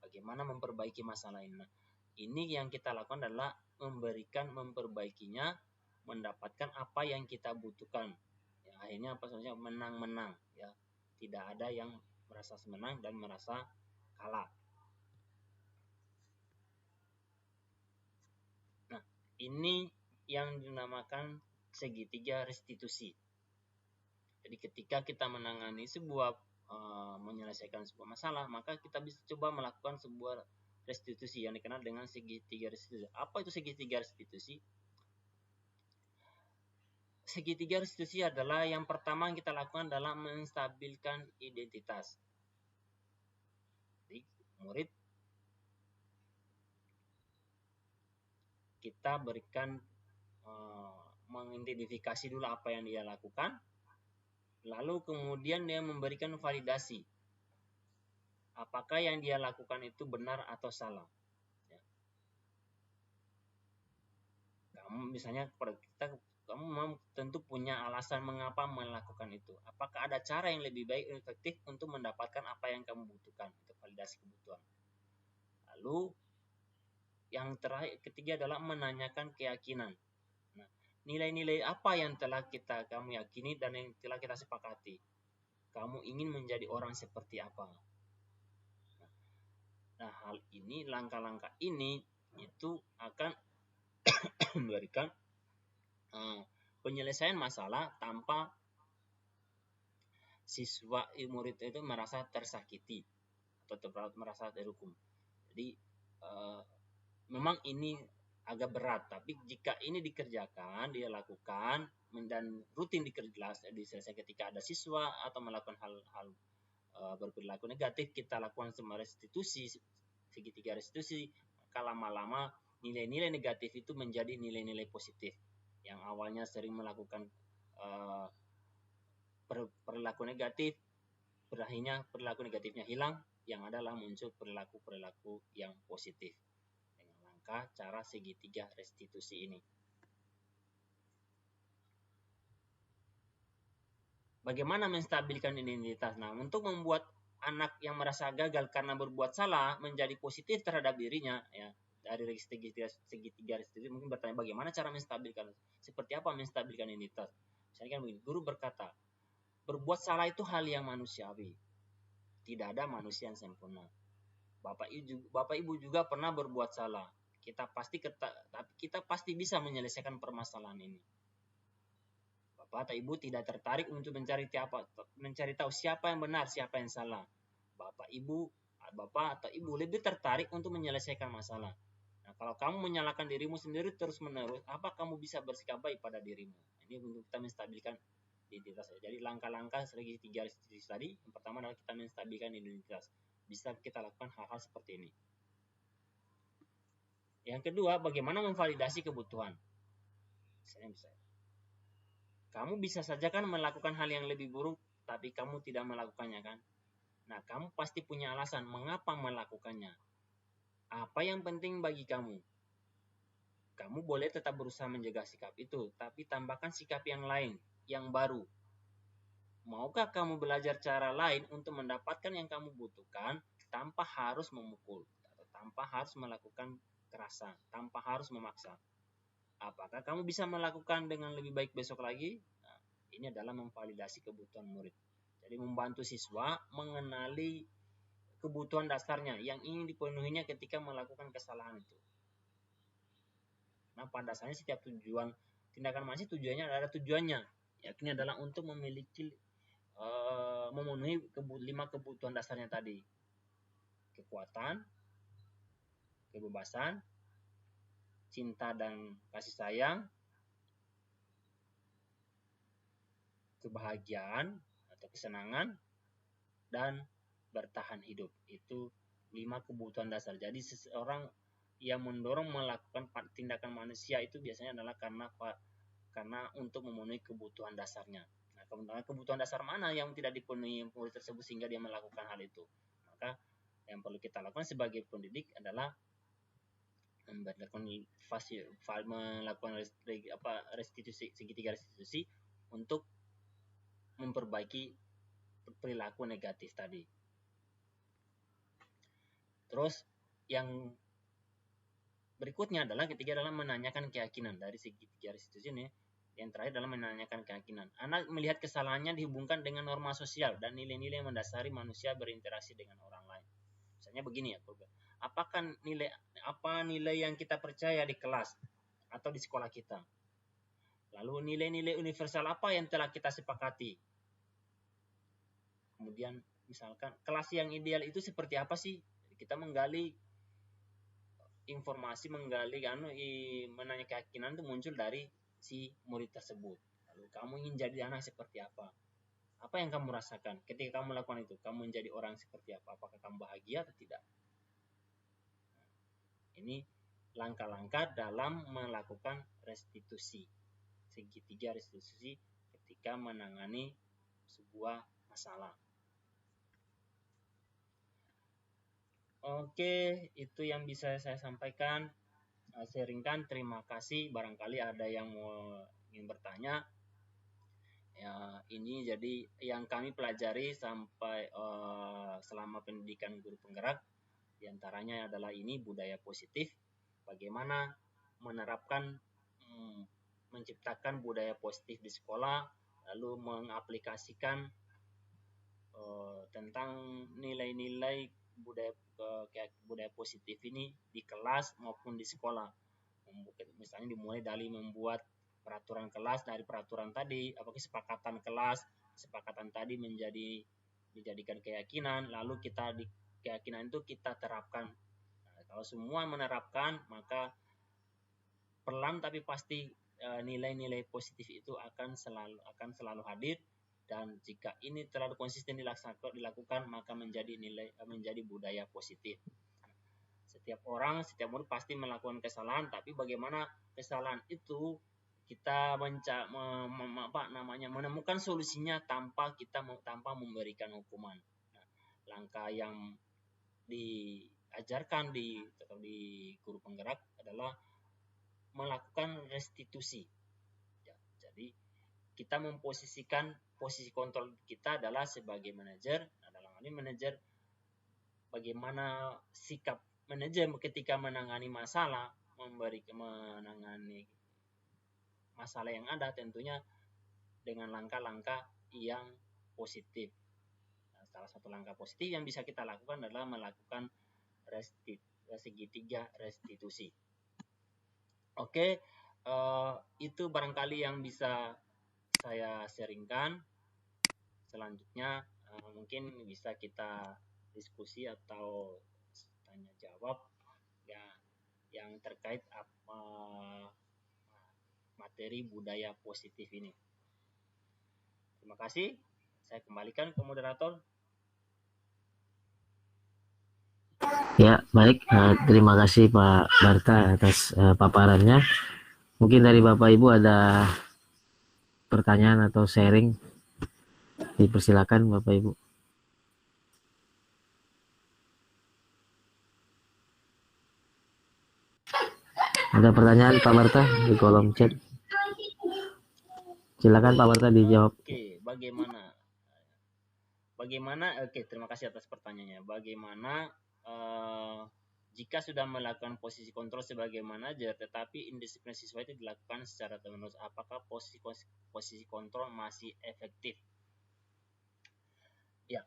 Bagaimana memperbaiki masalah ini. Nah, ini yang kita lakukan adalah memperbaikinya, mendapatkan apa yang kita butuhkan. Ya, akhirnya apa saja menang-menang ya. Tidak ada yang merasa menang dan merasa kalah. Nah, ini yang dinamakan segitiga restitusi. Jadi ketika kita menangani menyelesaikan sebuah masalah, maka kita bisa coba melakukan sebuah restitusi yang dikenal dengan segitiga restitusi. Apa itu segitiga restitusi? Segitiga restitusi adalah yang pertama yang kita lakukan adalah menstabilkan identitas. Jadi murid kita berikan mengidentifikasi dulu apa yang dia lakukan, lalu kemudian dia memberikan validasi. Apakah yang dia lakukan itu benar atau salah? Ya. Kamu misalnya kamu tentu punya alasan mengapa melakukan itu. Apakah ada cara yang lebih baik efektif untuk mendapatkan apa yang kamu butuhkan, untuk validasi kebutuhan. Lalu yang ketiga adalah menanyakan keyakinan. Nah, nilai-nilai apa yang telah kamu yakini dan yang telah kita sepakati. Kamu ingin menjadi orang seperti apa? Nah, hal ini, langkah-langkah ini itu akan memberikan penyelesaian masalah tanpa siswa murid itu merasa tersakiti atau merasa terhukum. Jadi memang ini agak berat, tapi jika ini dikerjakan, dia lakukan dan rutin diselesaikan ketika ada siswa atau melakukan hal-hal berperilaku negatif, kita lakukan semua restitusi, segitiga restitusi, maka lama-lama nilai-nilai negatif itu menjadi nilai-nilai positif. Yang awalnya sering melakukan perilaku negatif, berakhirnya perilaku negatifnya hilang, yang adalah muncul perilaku-perilaku yang positif dengan langkah cara segitiga restitusi ini. Bagaimana menstabilkan identitas? Nah, untuk membuat anak yang merasa gagal karena berbuat salah menjadi positif terhadap dirinya, ya, dari segitiga restitusi mungkin bertanya bagaimana cara menstabilkan? Seperti apa menstabilkan identitas? Misalnya kan begini, guru berkata, berbuat salah itu hal yang manusiawi. Tidak ada manusia yang sempurna. Bapak Ibu juga pernah berbuat salah. Kita pasti bisa menyelesaikan permasalahan ini. Bapak atau Ibu tidak tertarik untuk mencari tahu siapa yang benar, siapa yang salah. Bapak atau Ibu lebih tertarik untuk menyelesaikan masalah. Nah, kalau kamu menyalahkan dirimu sendiri terus-menerus, apa kamu bisa bersikap baik pada dirimu? Ini untuk kita menstabilkan identitas. Jadi langkah-langkah segitiga restitusi tadi, yang pertama adalah kita menstabilkan identitas. Bisa kita lakukan hal-hal seperti ini. Yang kedua, bagaimana memvalidasi kebutuhan? Misalnya, kamu bisa saja kan melakukan hal yang lebih buruk, tapi kamu tidak melakukannya kan? Nah, kamu pasti punya alasan mengapa melakukannya. Apa yang penting bagi kamu? Kamu boleh tetap berusaha menjaga sikap itu, tapi tambahkan sikap yang lain, yang baru. Maukah kamu belajar cara lain untuk mendapatkan yang kamu butuhkan tanpa harus memukul, atau tanpa harus melakukan kekerasan, tanpa harus memaksa? Apakah kamu bisa melakukan dengan lebih baik besok lagi? Nah, ini adalah memvalidasi kebutuhan murid. Jadi membantu siswa mengenali kebutuhan dasarnya yang ingin dipenuhinya ketika melakukan kesalahan itu. Nah, pada dasarnya setiap tindakan manusia tujuannya adalah yakni adalah untuk memenuhi 5 kebutuhan dasarnya tadi. Kekuatan, kebebasan, cinta dan kasih sayang, kebahagiaan atau kesenangan, dan bertahan hidup. Itu 5 kebutuhan dasar. Jadi seseorang yang mendorong melakukan tindakan manusia itu biasanya adalah karena untuk memenuhi kebutuhan dasarnya. Nah, kebutuhan dasar mana yang tidak dipenuhi murid tersebut sehingga dia melakukan hal itu? Maka yang perlu kita lakukan sebagai pendidik adalah melakukan segitiga restitusi untuk memperbaiki perilaku negatif tadi. Terus yang berikutnya adalah ketiga adalah menanyakan keyakinan. Dari segitiga restitusi ini, yang terakhir adalah menanyakan keyakinan. Anak melihat kesalahannya dihubungkan dengan norma sosial dan nilai-nilai yang mendasari manusia berinteraksi dengan orang lain. Misalnya begini ya, apa nilai yang kita percaya di kelas atau di sekolah kita? Lalu nilai-nilai universal apa yang telah kita sepakati? Kemudian misalkan kelas yang ideal itu seperti apa sih? Kita menggali informasi, menanya keyakinan itu muncul dari si murid tersebut. Lalu kamu ingin jadi anak seperti apa? Apa yang kamu rasakan ketika kamu melakukan itu? Kamu menjadi orang seperti apa? Apakah kamu bahagia atau tidak? Ini langkah-langkah dalam melakukan restitusi, segitiga restitusi ketika menangani sebuah masalah. Oke, itu yang bisa saya sampaikan, sharingkan. Terima kasih. Barangkali ada yang ingin bertanya. Ya, ini jadi yang kami pelajari sampai selama pendidikan guru penggerak. Di antaranya adalah ini budaya positif. Bagaimana menerapkan menciptakan budaya positif di sekolah, lalu mengaplikasikan tentang nilai-nilai budaya positif ini di kelas maupun di sekolah. Misalnya dimulai dari membuat peraturan kelas, dari peraturan tadi apa kesepakatan kelas, kesepakatan tadi dijadikan keyakinan, lalu kita di keyakinan itu kita terapkan. Nah, kalau semua menerapkan, maka perlahan tapi pasti nilai-nilai positif itu akan selalu hadir, dan jika ini terlalu konsisten dilakukan maka menjadi budaya positif. Setiap murid pasti melakukan kesalahan, tapi bagaimana kesalahan itu kita menemukan solusinya tanpa memberikan hukuman. Nah, langkah yang diajarkan di guru penggerak adalah melakukan restitusi. Ya, jadi kita memposisikan posisi kontrol kita adalah sebagai manajer. Nah, dalam hal ini manajer, bagaimana sikap manajer ketika menangani masalah yang ada, tentunya dengan langkah-langkah yang positif. Nah, salah satu langkah positif yang bisa kita lakukan adalah melakukan segitiga restitusi. Oke, itu barangkali yang bisa saya sharingkan. Selanjutnya mungkin bisa kita diskusi atau tanya jawab yang terkait materi budaya positif ini. Terima kasih. Saya kembalikan ke moderator. Ya, baik. Terima kasih Pak Barta atas paparannya. Mungkin dari Bapak Ibu ada pertanyaan atau sharing. Dipersilakan Bapak Ibu. Ada pertanyaan Pak Barta di kolom chat. Silakan Pak Barta dijawab. Oke, terima kasih atas pertanyaannya. Bagaimana jika sudah melakukan posisi kontrol sebagai manajer, tetapi indisiplin siswa itu dilakukan secara terus-menerus, apakah posisi kontrol masih efektif? Ya,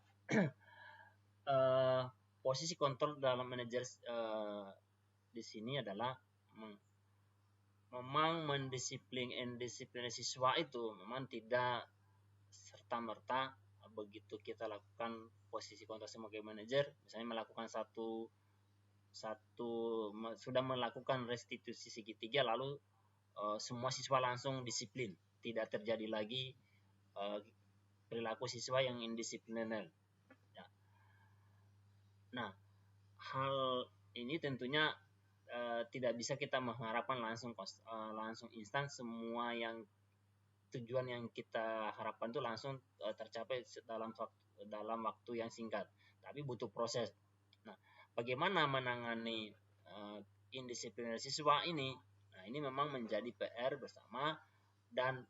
posisi kontrol dalam manajer di sini adalah memang mendisiplin siswa itu memang tidak serta-merta begitu kita lakukan posisi kontrol sebagai manajer, misalnya melakukan sudah melakukan restitusi segitiga, lalu semua siswa langsung disiplin, tidak terjadi lagi perilaku siswa yang indisipliner. Ya. Nah, hal ini tentunya tidak bisa kita mengharapkan langsung instan semua yang tujuan yang kita harapkan itu langsung tercapai dalam waktu yang singkat, tapi butuh proses. Nah, bagaimana menangani indisipliner siswa ini? Nah, ini memang menjadi PR bersama, dan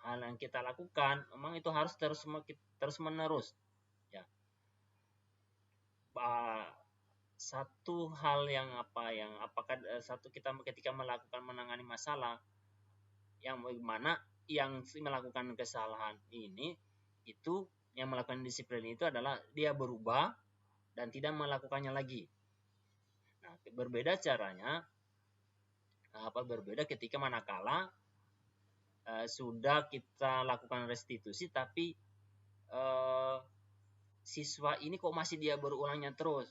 hal yang kita lakukan memang itu harus terus menerus. Ya. Satu hal yang apakah kita ketika melakukan menangani masalah yang bagaimana yang melakukan kesalahan ini, itu yang melakukan disiplin itu adalah dia berubah dan tidak melakukannya lagi. Nah, berbeda caranya berbeda ketika manakala sudah kita lakukan restitusi, tapi siswa ini kok masih dia berulangnya terus.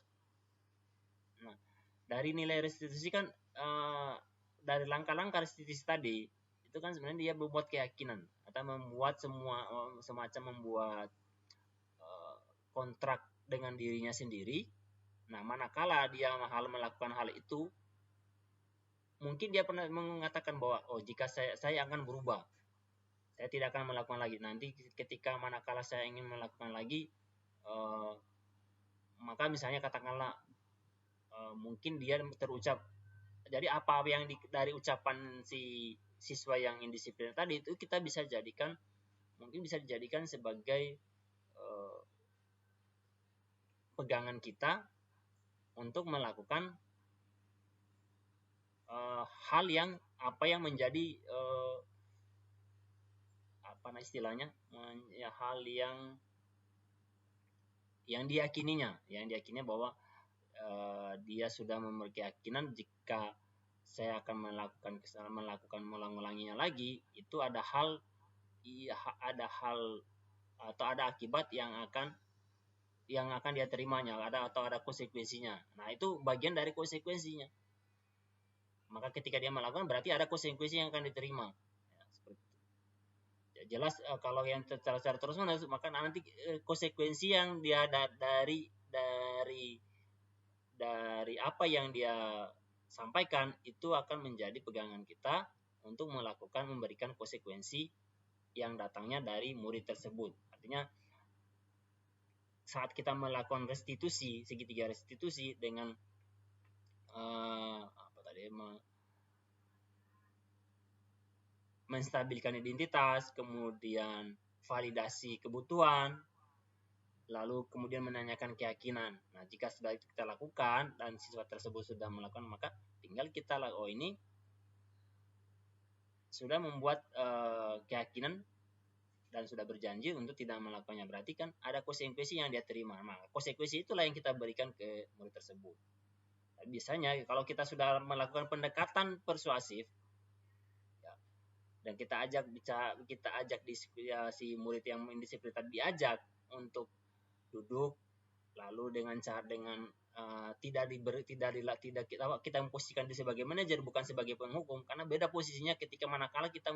Nah, dari nilai restitusi kan dari langkah-langkah restitusi tadi itu kan sebenarnya dia membuat keyakinan atau membuat semacam membuat kontrak dengan dirinya sendiri. Nah, manakala dia melakukan hal itu, mungkin dia pernah mengatakan bahwa jika saya akan berubah, saya tidak akan melakukan lagi. Nanti ketika manakala saya ingin melakukan lagi, maka misalnya katakanlah mungkin dia terucap. Jadi apa yang dari ucapan si siswa yang indisipliner tadi itu kita bisa dijadikan sebagai pegangan kita untuk melakukan hal yang menjadi istilahnya, ya, hal yang diyakininya bahwa dia sudah memiliki keyakinan jika saya akan melakukan mengulanginya lagi, itu ada hal atau ada akibat yang akan dia terimanya, atau ada konsekuensinya. Nah, itu bagian dari konsekuensinya. Maka ketika dia melakukan berarti ada konsekuensi yang akan diterima. Ya, seperti itu. Ya, jelas kalau yang secara terus menerus, maka nanti konsekuensi yang dia dari apa yang dia sampaikan itu akan menjadi pegangan kita untuk memberikan konsekuensi yang datangnya dari murid tersebut. Artinya saat kita melakukan segitiga restitusi dengan menstabilkan identitas, kemudian validasi kebutuhan, lalu kemudian menanyakan keyakinan. Nah, jika sudah itu kita lakukan dan siswa tersebut sudah melakukan, maka tinggal kita ini sudah membuat keyakinan dan sudah berjanji untuk tidak melakukannya. Berarti kan ada konsekuensi yang dia terima. Nah, konsekuensi itulah yang kita berikan ke murid tersebut. Dan biasanya kalau kita sudah melakukan pendekatan persuasif, ya, dan kita ajak si murid yang indisiplin tadi diajak untuk duduk, lalu dengan tidak kita memposisikan diri sebagai manajer, bukan sebagai penghukum, karena beda posisinya ketika manakala kita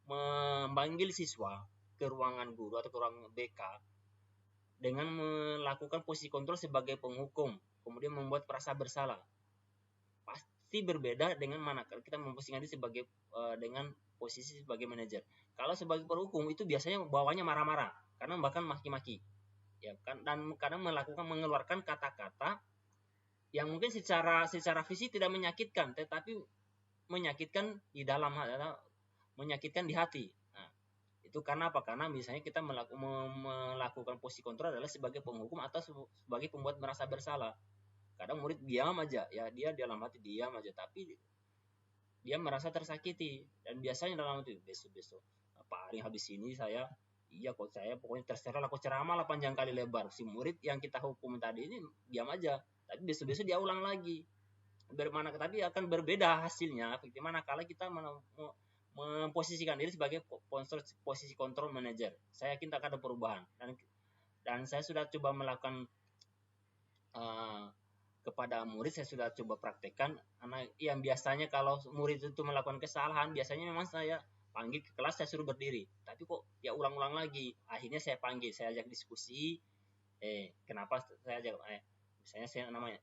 memanggil siswa ke ruangan guru atau ke ruangan BK dengan melakukan posisi kontrol sebagai penghukum, kemudian membuat merasa bersalah. Pasti berbeda dengan manakala kita memposisikan diri sebagai dengan posisi sebagai manajer. Kalau sebagai penghukum itu biasanya bawahnya marah-marah, karena bahkan maki-maki. Ya kan, dan kadang mengeluarkan kata-kata yang mungkin secara fisik tidak menyakitkan, tetapi menyakitkan di dalam menyakitkan di hati. Nah, itu karena apa? Karena misalnya kita melakukan posisi kontrol adalah sebagai penghukum atau sebagai pembuat merasa bersalah. Kadang murid diam aja, ya dia dalam hati diam aja, tapi dia merasa tersakiti, dan biasanya dalam hati besok paling habis ini saya pokoknya terserah aku ceramah lah panjang kali lebar. Si murid yang kita hukum tadi ini diam aja, tapi besok dia ulang lagi. Tapi akan berbeda hasilnya bagaimana kalau kita memposisikan diri sebagai posisi kontrol manager. Saya yakin tak ada perubahan, dan saya sudah coba melakukan kepada murid, saya sudah coba praktekkan. Karena yang biasanya kalau murid itu melakukan kesalahan, biasanya memang saya panggil ke kelas, saya suruh berdiri, tapi kok ya ulang-ulang lagi. Akhirnya saya panggil, saya ajak diskusi. Kenapa saya ajak misalnya saya namanya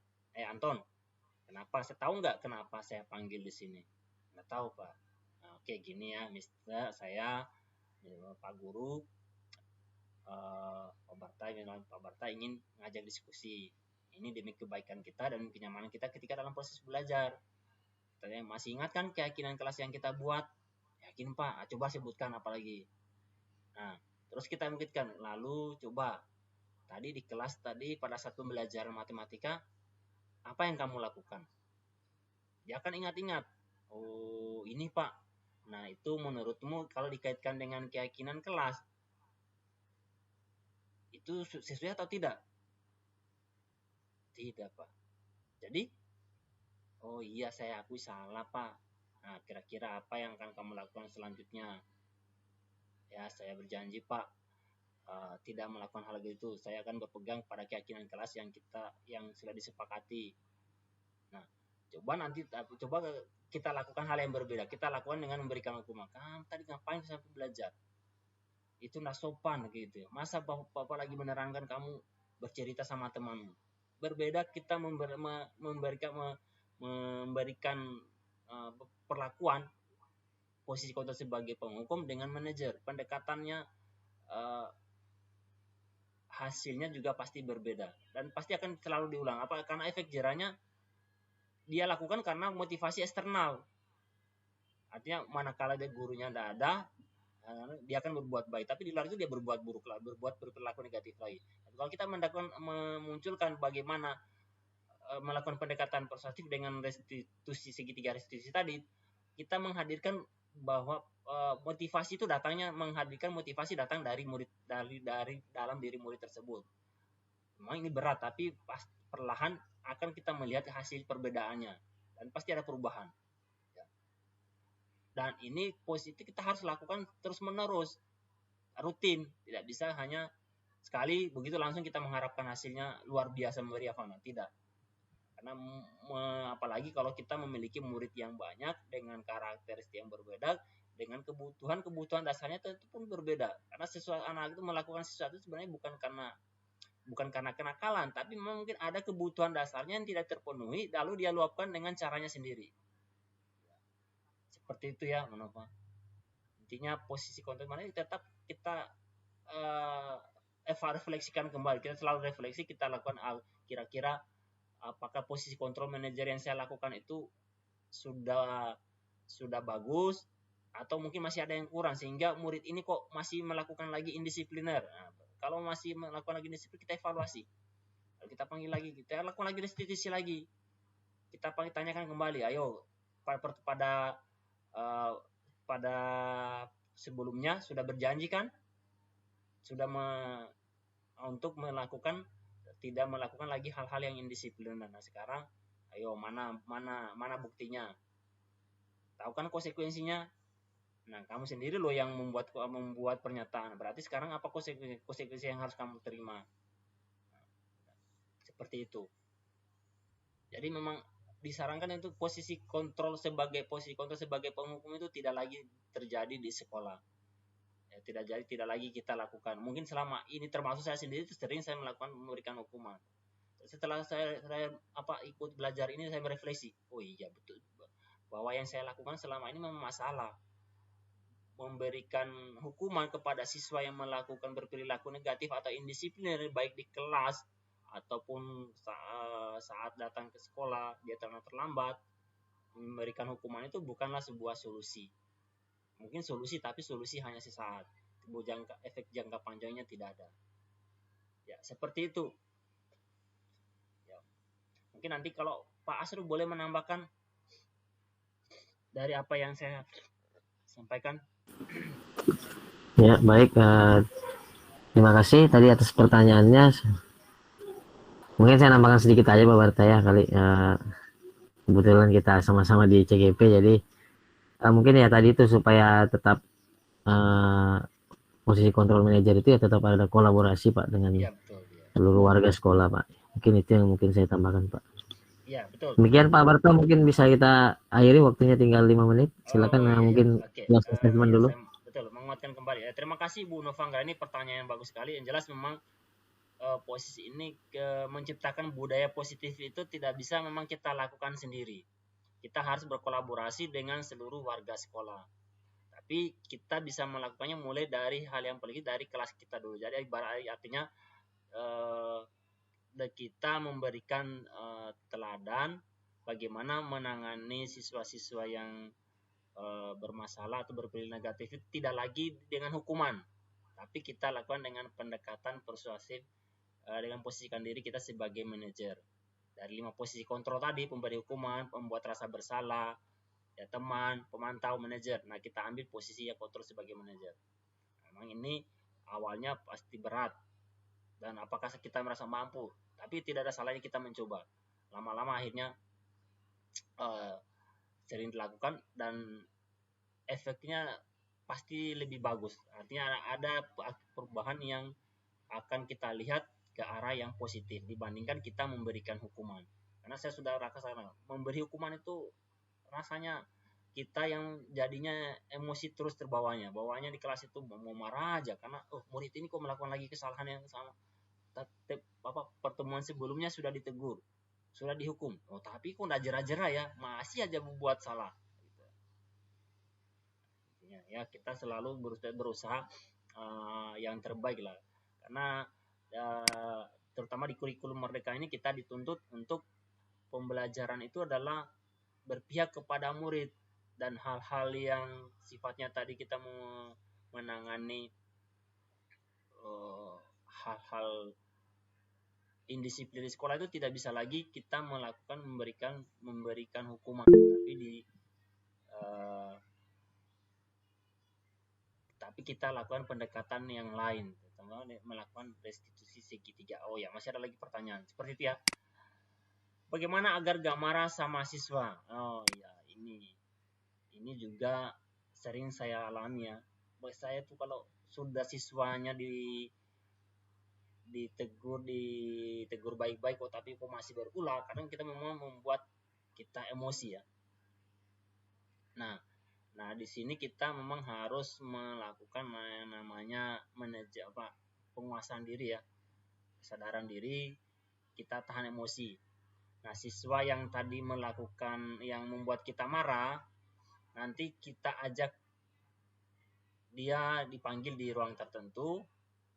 Anton, kenapa saya tahu nggak kenapa saya panggil di sini? Nggak tahu, Pak. Nah, oke, gini ya, Mister, saya Pak Guru, Pak Barta ingin ngajak diskusi. Ini demi kebaikan kita dan kenyamanan kita ketika dalam proses belajar. Kita masih ingat kan keyakinan kelas yang kita buat? Yakin, Pak? Coba sebutkan apalagi. Nah, terus kita buktikan. Lalu coba tadi di kelas tadi pada saat pembelajaran matematika, apa yang kamu lakukan? Dia akan ingat-ingat. Oh, ini, Pak. Nah, itu menurutmu kalau dikaitkan dengan keyakinan kelas, itu sesuai atau tidak? Tidak, Pak. Jadi, oh iya, saya akui salah, Pak. Nah, kira-kira apa yang akan kamu lakukan selanjutnya? Ya, saya berjanji, Pak, tidak melakukan hal itu. Saya akan berpegang pada keyakinan kelas yang sudah disepakati. Nah, coba kita lakukan hal yang berbeda. Kita lakukan dengan memberikan hukuman. Kamu tadi ngapain sampai belajar? Itu nggak sopan gitu. Masa Bapak lagi menerangkan kamu bercerita sama temanmu? Berbeda kita memberikan perlakuan posisi kontrol sebagai penghukum dengan manajer. Pendekatannya hasilnya juga pasti berbeda dan pasti akan selalu diulang. Apa? Karena efek jerahnya dia lakukan karena motivasi eksternal. Artinya manakala dia gurunya tidak ada, dia akan berbuat baik, tapi di luar itu dia berbuat buruk lah, berperilaku negatif lagi. Dan kalau kita memunculkan bagaimana melakukan pendekatan persuasif dengan segitiga restitusi tadi, kita menghadirkan bahwa motivasi itu datangnya, menghadirkan motivasi datang dari murid, dari dalam diri murid tersebut. Memang ini berat, tapi perlahan akan kita melihat hasil perbedaannya dan pasti ada perubahan. Ya. Dan ini positif kita harus lakukan terus menerus, rutin, tidak bisa hanya sekali begitu langsung kita mengharapkan hasilnya luar biasa meriah, tidak. Karena apalagi kalau kita memiliki murid yang banyak dengan karakteristik yang berbeda, dengan kebutuhan dasarnya tentu pun berbeda. Karena anak itu melakukan sesuatu sebenarnya bukan karena kenakalan, tapi mungkin ada kebutuhan dasarnya yang tidak terpenuhi, lalu dia luapkan dengan caranya sendiri. Seperti itu ya, Menova. Intinya posisi kontrol mana tetap kita refleksikan kembali. Kita selalu refleksi, kita lakukan kira-kira apakah posisi kontrol manajer yang saya lakukan itu sudah bagus atau mungkin masih ada yang kurang sehingga murid ini kok masih melakukan lagi indisipliner. Nah, kalau masih melakukan lagi indisipliner, kita evaluasi. Lalu kita panggil lagi, kita lakukan lagi restitusi lagi. Kita tanyakan kembali, ayo pada pada sebelumnya sudah berjanji kan, sudah untuk tidak melakukan lagi hal-hal yang indisipliner. Nah sekarang, ayo mana buktinya? Tahu kan konsekuensinya? Nah kamu sendiri loh yang membuat pernyataan. Berarti sekarang apa konsekuensi yang harus kamu terima? Nah, seperti itu. Jadi memang disarankan itu posisi kontrol sebagai penghukum itu tidak lagi terjadi di sekolah. Ya, tidak lagi kita lakukan. Mungkin selama ini termasuk saya sendiri sering saya memberikan hukuman. Setelah saya ikut belajar ini, saya merefleksi, oh iya betul bahwa yang saya lakukan selama ini memang masalah. Memberikan hukuman kepada siswa yang melakukan berperilaku negatif atau indisipliner baik di kelas ataupun saat datang ke sekolah dia terlambat, memberikan hukuman itu bukanlah sebuah solusi. Mungkin solusi, tapi solusi hanya sesaat. Efek jangka panjangnya tidak ada. Ya, seperti itu. Ya. Mungkin nanti kalau Pak Asrul boleh menambahkan dari apa yang saya sampaikan. Ya, baik. Terima kasih tadi atas pertanyaannya. Mungkin saya nambahkan sedikit aja Pak Barta ya, kali kebetulan kita sama-sama di CGP, jadi mungkin ya tadi itu supaya tetap posisi kontrol manajer itu ya tetap ada kolaborasi Pak dengan Ya, betul, ya. seluruh warga sekolah Pak. Mungkin itu yang mungkin saya tambahkan Pak. Ya, betul. Demikian Pak Barta, mungkin bisa kita akhiri, waktunya tinggal 5 menit. Silakan mungkin statement dulu. Betul, menguatkan kembali. Terima kasih Bu Novangga, ini pertanyaan yang bagus sekali. Yang jelas memang posisi ini menciptakan budaya positif itu tidak bisa memang kita lakukan sendiri. Kita harus berkolaborasi dengan seluruh warga sekolah. Tapi kita bisa melakukannya mulai dari hal yang paling dari kelas kita dulu. Jadi artinya kita memberikan teladan bagaimana menangani siswa-siswa yang bermasalah atau berperilaku negatif itu tidak lagi dengan hukuman, tapi kita lakukan dengan pendekatan persuasif dengan posisikan diri kita sebagai manajer. Dari 5 posisi kontrol tadi, pemberi hukuman, pembuat rasa bersalah, ya teman, pemantau, manajer. Nah kita ambil posisi yang kontrol sebagai manajer. Memang ini awalnya pasti berat, dan apakah kita merasa mampu, tapi tidak ada salahnya kita mencoba. Lama-lama akhirnya sering dilakukan dan efeknya pasti lebih bagus. Artinya ada perubahan yang akan kita lihat ke arah yang positif dibandingkan kita memberikan hukuman. Karena saya sudah rasakan memberi hukuman itu rasanya kita yang jadinya emosi terus terbawanya. Bawanya di kelas itu mau marah aja karena murid ini kok melakukan lagi kesalahan yang sama. Pertemuan sebelumnya sudah ditegur, sudah dihukum. Tapi kok enggak jerah-jerah ya, masih aja membuat salah. Ya kita selalu berusaha yang terbaik lah, karena terutama di kurikulum Merdeka ini kita dituntut untuk pembelajaran itu adalah berpihak kepada murid, dan hal-hal yang sifatnya tadi kita menangani hal-hal indisiplin di sekolah itu tidak bisa lagi kita memberikan hukuman, tapi tapi kita lakukan pendekatan yang lain, terutama melakukan restitusi segitiga. Oh ya, masih ada lagi pertanyaan seperti itu ya. Bagaimana agar gak marah sama siswa? Oh ya, ini juga sering saya alami ya. Saya tuh kalau sudah siswanya ditegur baik-baik kok, tapi kok masih berulang, kadang kita memang membuat kita emosi ya. Nah, di sini kita memang harus melakukan namanya penguasaan diri ya, kesadaran diri, kita tahan emosi. Nah, siswa yang tadi melakukan yang membuat kita marah, nanti kita ajak dia dipanggil di ruang tertentu,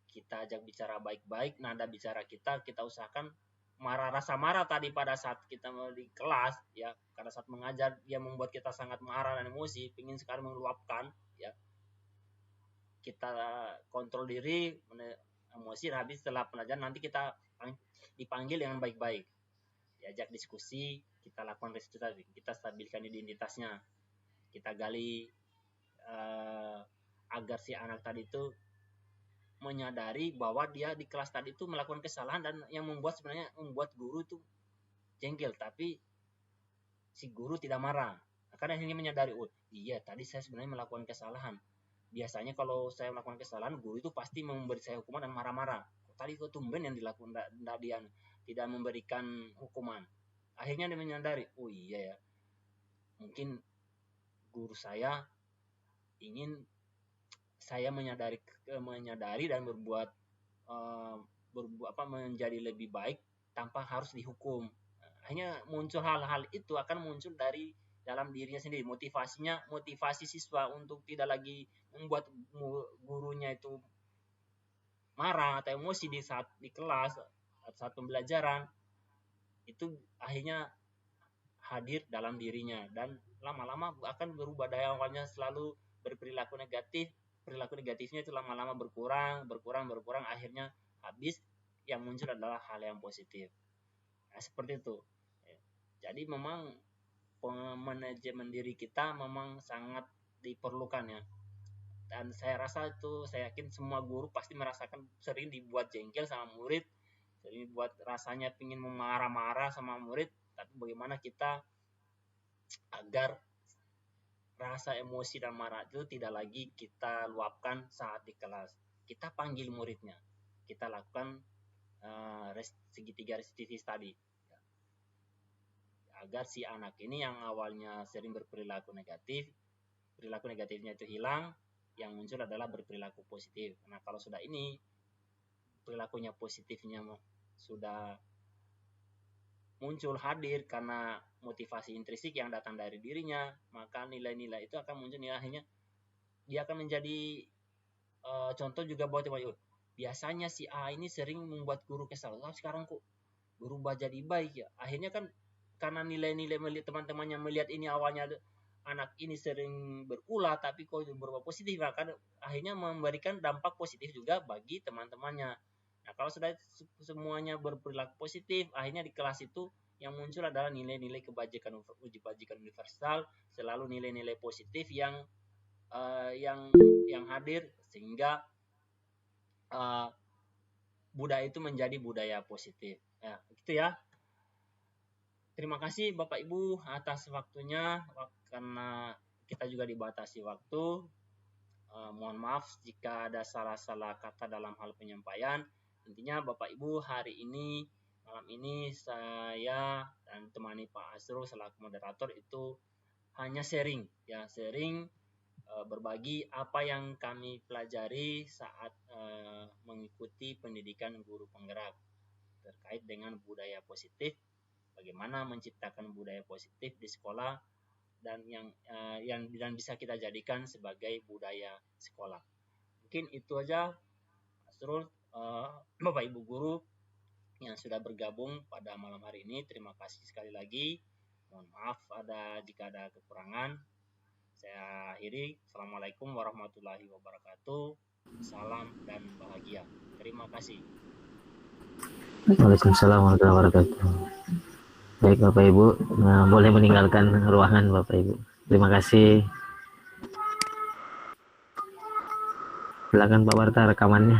kita ajak bicara baik-baik, nada bicara kita usahakan rasa marah tadi pada saat kita di kelas ya, pada saat mengajar dia membuat kita sangat marah dan emosi, ingin sekali meluapkan ya, kita kontrol diri emosi. Habis setelah pelajaran nanti kita dipanggil dengan baik-baik, diajak diskusi, kita lakukan restitusi, kita stabilkan identitasnya, kita gali agar si anak tadi itu menyadari bahwa dia di kelas tadi itu melakukan kesalahan, dan yang membuat guru itu jengkel, tapi si guru tidak marah karena akhirnya menyadari, oh iya tadi saya sebenarnya melakukan kesalahan. Biasanya kalau saya melakukan kesalahan, guru itu pasti memberi saya hukuman dan marah-marah. Tadi kok tumben yang dilakukan dia tidak memberikan hukuman. Akhirnya dia menyadari, oh iya ya, mungkin guru saya ingin saya menyadari dan berbuat menjadi lebih baik tanpa harus dihukum. Hanya muncul hal-hal itu akan muncul dari dalam dirinya sendiri, motivasi siswa untuk tidak lagi membuat gurunya itu marah atau emosi di saat di kelas, saat pembelajaran, itu akhirnya hadir dalam dirinya, dan lama-lama akan berubah. Dari awalnya selalu berperilaku negatif, perilaku negatifnya itu lama-lama berkurang, akhirnya habis, yang muncul adalah hal yang positif. Nah, seperti itu. Jadi memang manajemen diri kita memang sangat diperlukan ya. Dan saya yakin semua guru pasti merasakan sering dibuat jengkel sama murid, sering dibuat rasanya ingin memarah-marah sama murid, tapi bagaimana kita agar rasa emosi dan marah itu tidak lagi kita luapkan saat di kelas. Kita panggil muridnya, kita lakukan segitiga restitusi tadi, agar si anak ini yang awalnya sering berperilaku negatif, perilaku negatifnya itu hilang, yang muncul adalah berperilaku positif. Nah, kalau sudah ini perilakunya positifnya sudah muncul hadir karena motivasi intrinsik yang datang dari dirinya, maka nilai-nilai itu akan muncul. Akhirnya dia akan menjadi contoh juga buat teman-teman. Biasanya si A ini sering membuat guru kesal, sekarang kok berubah jadi baik ya. Akhirnya kan karena nilai-nilai teman-temannya melihat ini, awalnya anak ini sering berulah tapi kok berubah positif, kan akhirnya memberikan dampak positif juga bagi teman-temannya. Nah, kalau sudah semuanya berperilaku positif, akhirnya di kelas itu yang muncul adalah nilai-nilai kebajikan universal, selalu nilai-nilai positif yang hadir, sehingga budaya itu menjadi budaya positif. Ya, gitu ya. Terima kasih Bapak Ibu atas waktunya, karena kita juga dibatasi waktu. Mohon maaf jika ada salah-salah kata dalam hal penyampaian. Intinya Bapak Ibu, malam ini saya dan temani Pak Asrul selaku moderator itu hanya sharing berbagi apa yang kami pelajari saat mengikuti pendidikan guru penggerak terkait dengan budaya positif, bagaimana menciptakan budaya positif di sekolah, dan yang bisa kita jadikan sebagai budaya sekolah. Mungkin itu aja, Asrul, Bapak Ibu guru yang sudah bergabung pada malam hari ini. Terima kasih sekali lagi. Mohon maaf jika ada kekurangan. Saya akhiri. Assalamualaikum warahmatullahi wabarakatuh. Salam dan bahagia. Terima kasih. Waalaikumsalam warahmatullahi wabarakatuh. Baik Bapak Ibu, boleh meninggalkan ruangan Bapak Ibu. Terima kasih. Silakan Pak Warta rekamannya.